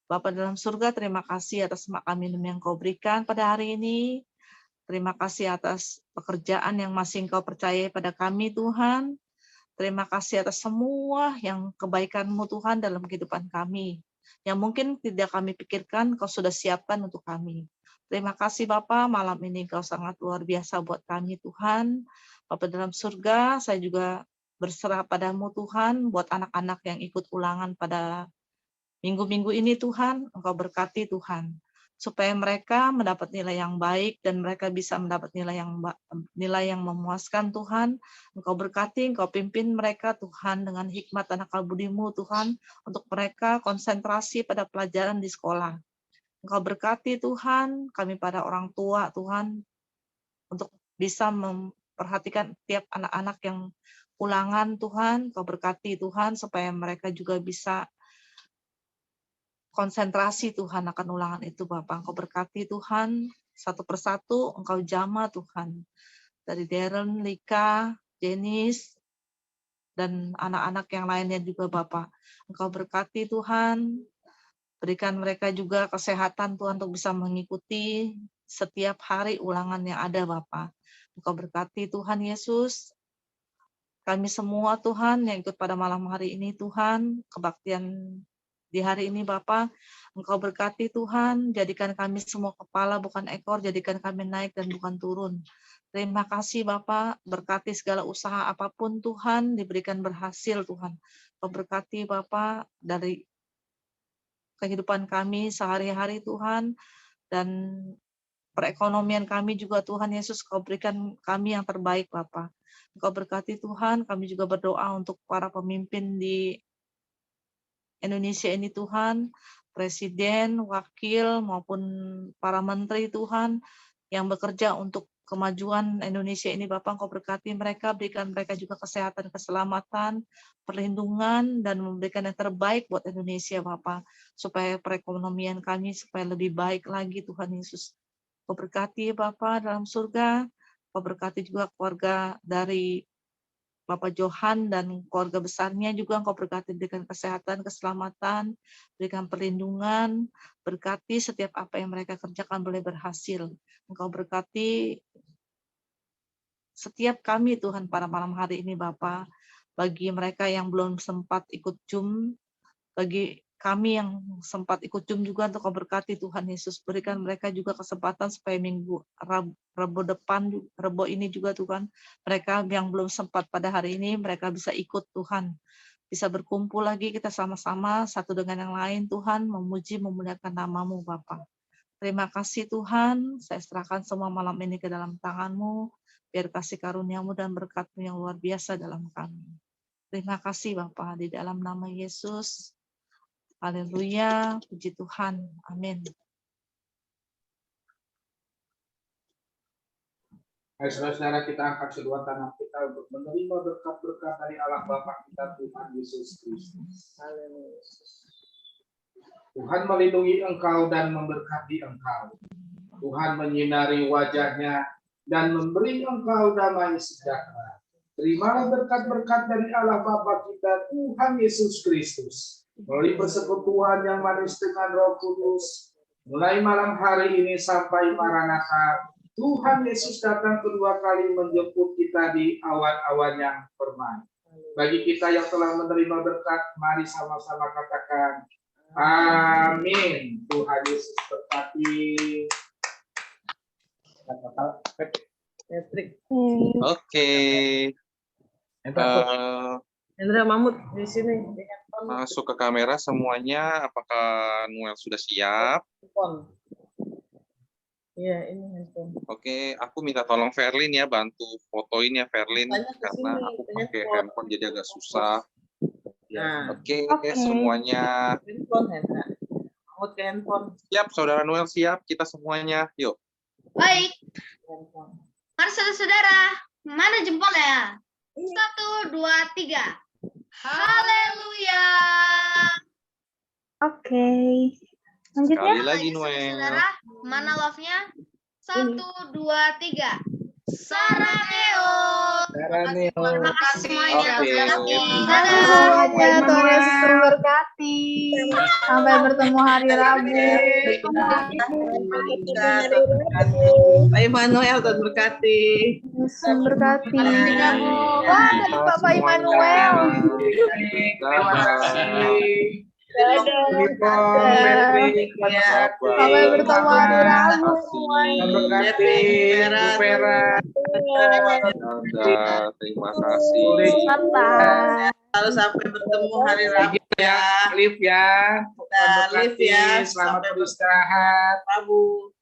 Bapa dalam surga, terima kasih atas makan minum yang Kau berikan pada hari ini. Terima kasih atas pekerjaan yang masih Engkau percayai pada kami, Tuhan. Terima kasih atas semua yang kebaikan-Mu, Tuhan, dalam kehidupan kami. Yang mungkin tidak kami pikirkan, Kau sudah siapkan untuk kami. Terima kasih, Bapa, malam ini Kau sangat luar biasa buat kami, Tuhan. Bapa dalam surga, saya juga berserah padamu, Tuhan, buat anak-anak yang ikut ulangan pada minggu-minggu ini, Tuhan. Engkau berkati, Tuhan, supaya mereka mendapat nilai yang baik dan mereka bisa mendapat nilai yang memuaskan, Tuhan. Engkau berkati, Engkau pimpin mereka, Tuhan, dengan hikmat dan akal budi-Mu, Tuhan, untuk mereka konsentrasi pada pelajaran di sekolah. Engkau berkati, Tuhan, kami para orang tua, Tuhan, untuk bisa memperhatikan tiap anak-anak yang ulangan, Tuhan. Engkau berkati, Tuhan, supaya mereka juga bisa konsentrasi, Tuhan, akan ulangan itu, Bapak. Engkau berkati, Tuhan, satu persatu, Engkau jamah, Tuhan. Dari Darren, Lika, Jenis, dan anak-anak yang lainnya juga, Bapak. Engkau berkati, Tuhan. Berikan mereka juga kesehatan, Tuhan, untuk bisa mengikuti setiap hari ulangan yang ada, Bapak. Engkau berkati, Tuhan Yesus. Kami semua, Tuhan, yang ikut pada malam hari ini, Tuhan, kebaktian di hari ini, Bapa, Engkau berkati, Tuhan, jadikan kami semua kepala bukan ekor, jadikan kami naik dan bukan turun. Terima kasih, Bapa, berkati segala usaha apapun, Tuhan, diberikan berhasil, Tuhan. Engkau berkati, Bapa, dari kehidupan kami sehari-hari, Tuhan, dan perekonomian kami juga, Tuhan Yesus, Kau berikan kami yang terbaik, Bapa. Engkau berkati, Tuhan, kami juga berdoa untuk para pemimpin di Indonesia ini, Tuhan, presiden, wakil, maupun para menteri, Tuhan, yang bekerja untuk kemajuan Indonesia ini, Bapak, Engkau berkati mereka, berikan mereka juga kesehatan, keselamatan, perlindungan, dan memberikan yang terbaik buat Indonesia, Bapak, supaya perekonomian kami supaya lebih baik lagi, Tuhan Yesus. Engkau berkati, Bapak, dalam surga, Engkau berkati juga keluarga dari Bapak Johan dan keluarga besarnya juga, Engkau berkati, berikan kesehatan, keselamatan, berikan perlindungan, berkati setiap apa yang mereka kerjakan boleh berhasil. Engkau berkati setiap kami, Tuhan, pada malam hari ini, Bapak, bagi mereka yang belum sempat ikut Zoom, bagi kami yang sempat ikut Zoom juga, untuk Kau berkati, Tuhan Yesus, berikan mereka juga kesempatan supaya minggu Rebo ini juga, Tuhan, mereka yang belum sempat pada hari ini, mereka bisa ikut, Tuhan, bisa berkumpul lagi kita sama-sama satu dengan yang lain, Tuhan, memuji, memuliakan nama-Mu, Bapa. Terima kasih, Tuhan, saya serahkan semua malam ini ke dalam tangan-Mu, biar kasih karunia-Mu dan berkat-Mu yang luar biasa dalam kami. Terima kasih, Bapa, di dalam nama Yesus. Haleluya, puji Tuhan. Amin. Hai saudara-saudara, kita angkat kedua tangan kita untuk menerima berkat-berkat dari Allah Bapa kita, Tuhan Yesus Kristus. Tuhan melindungi engkau dan memberkati engkau. Tuhan menyinari wajahnya dan memberi engkau damai sejahtera. Terimalah berkat-berkat dari Allah Bapa kita, Tuhan Yesus Kristus, melalui persekutuan yang manis dengan Roh Kudus, mulai malam hari ini sampai Maranatha. Tuhan Yesus datang kedua kali menjemput kita di awan-awan yang permai. Bagi kita yang telah menerima berkat, mari sama-sama katakan, amin. Tuhan Yesus berkati. Oke. Hendra Mahmud di sini. Masuk ke kamera semuanya. Apakah Noel sudah siap? Iya, ini handphone. Oke, aku minta tolong Verlin ya, bantu fotoin ya Verlin, karena aku pakai handphone jadi agak susah. Nah. Oke, semuanya. Handphone, Hendra. Mahmud ke handphone. Siap, Saudara Noel siap, kita semuanya. Yuk. Baik. Mari saudara-saudara, mana jempolnya? 1, 2, 3. Haleluya. Oke. Lanjutnya. Sekali lagi Noel. Saudara, mana love-nya? 1, 2, 3. Saraneo. Terima kasih semuanya. Tuhan Yesus memberkati. Sampai bertemu hari Rabu. Pak Immanuel terberkati. Memberkati. Wah, tadi Bapak Immanuel. Terima kasih. Sampai bertemu hari Rabu. Memberkati Bu Vera. Terima kasih. Lalu sampai bertemu hari Rabu ya. Liv ya. Liv ya. Selamat beristirahat. Rabu.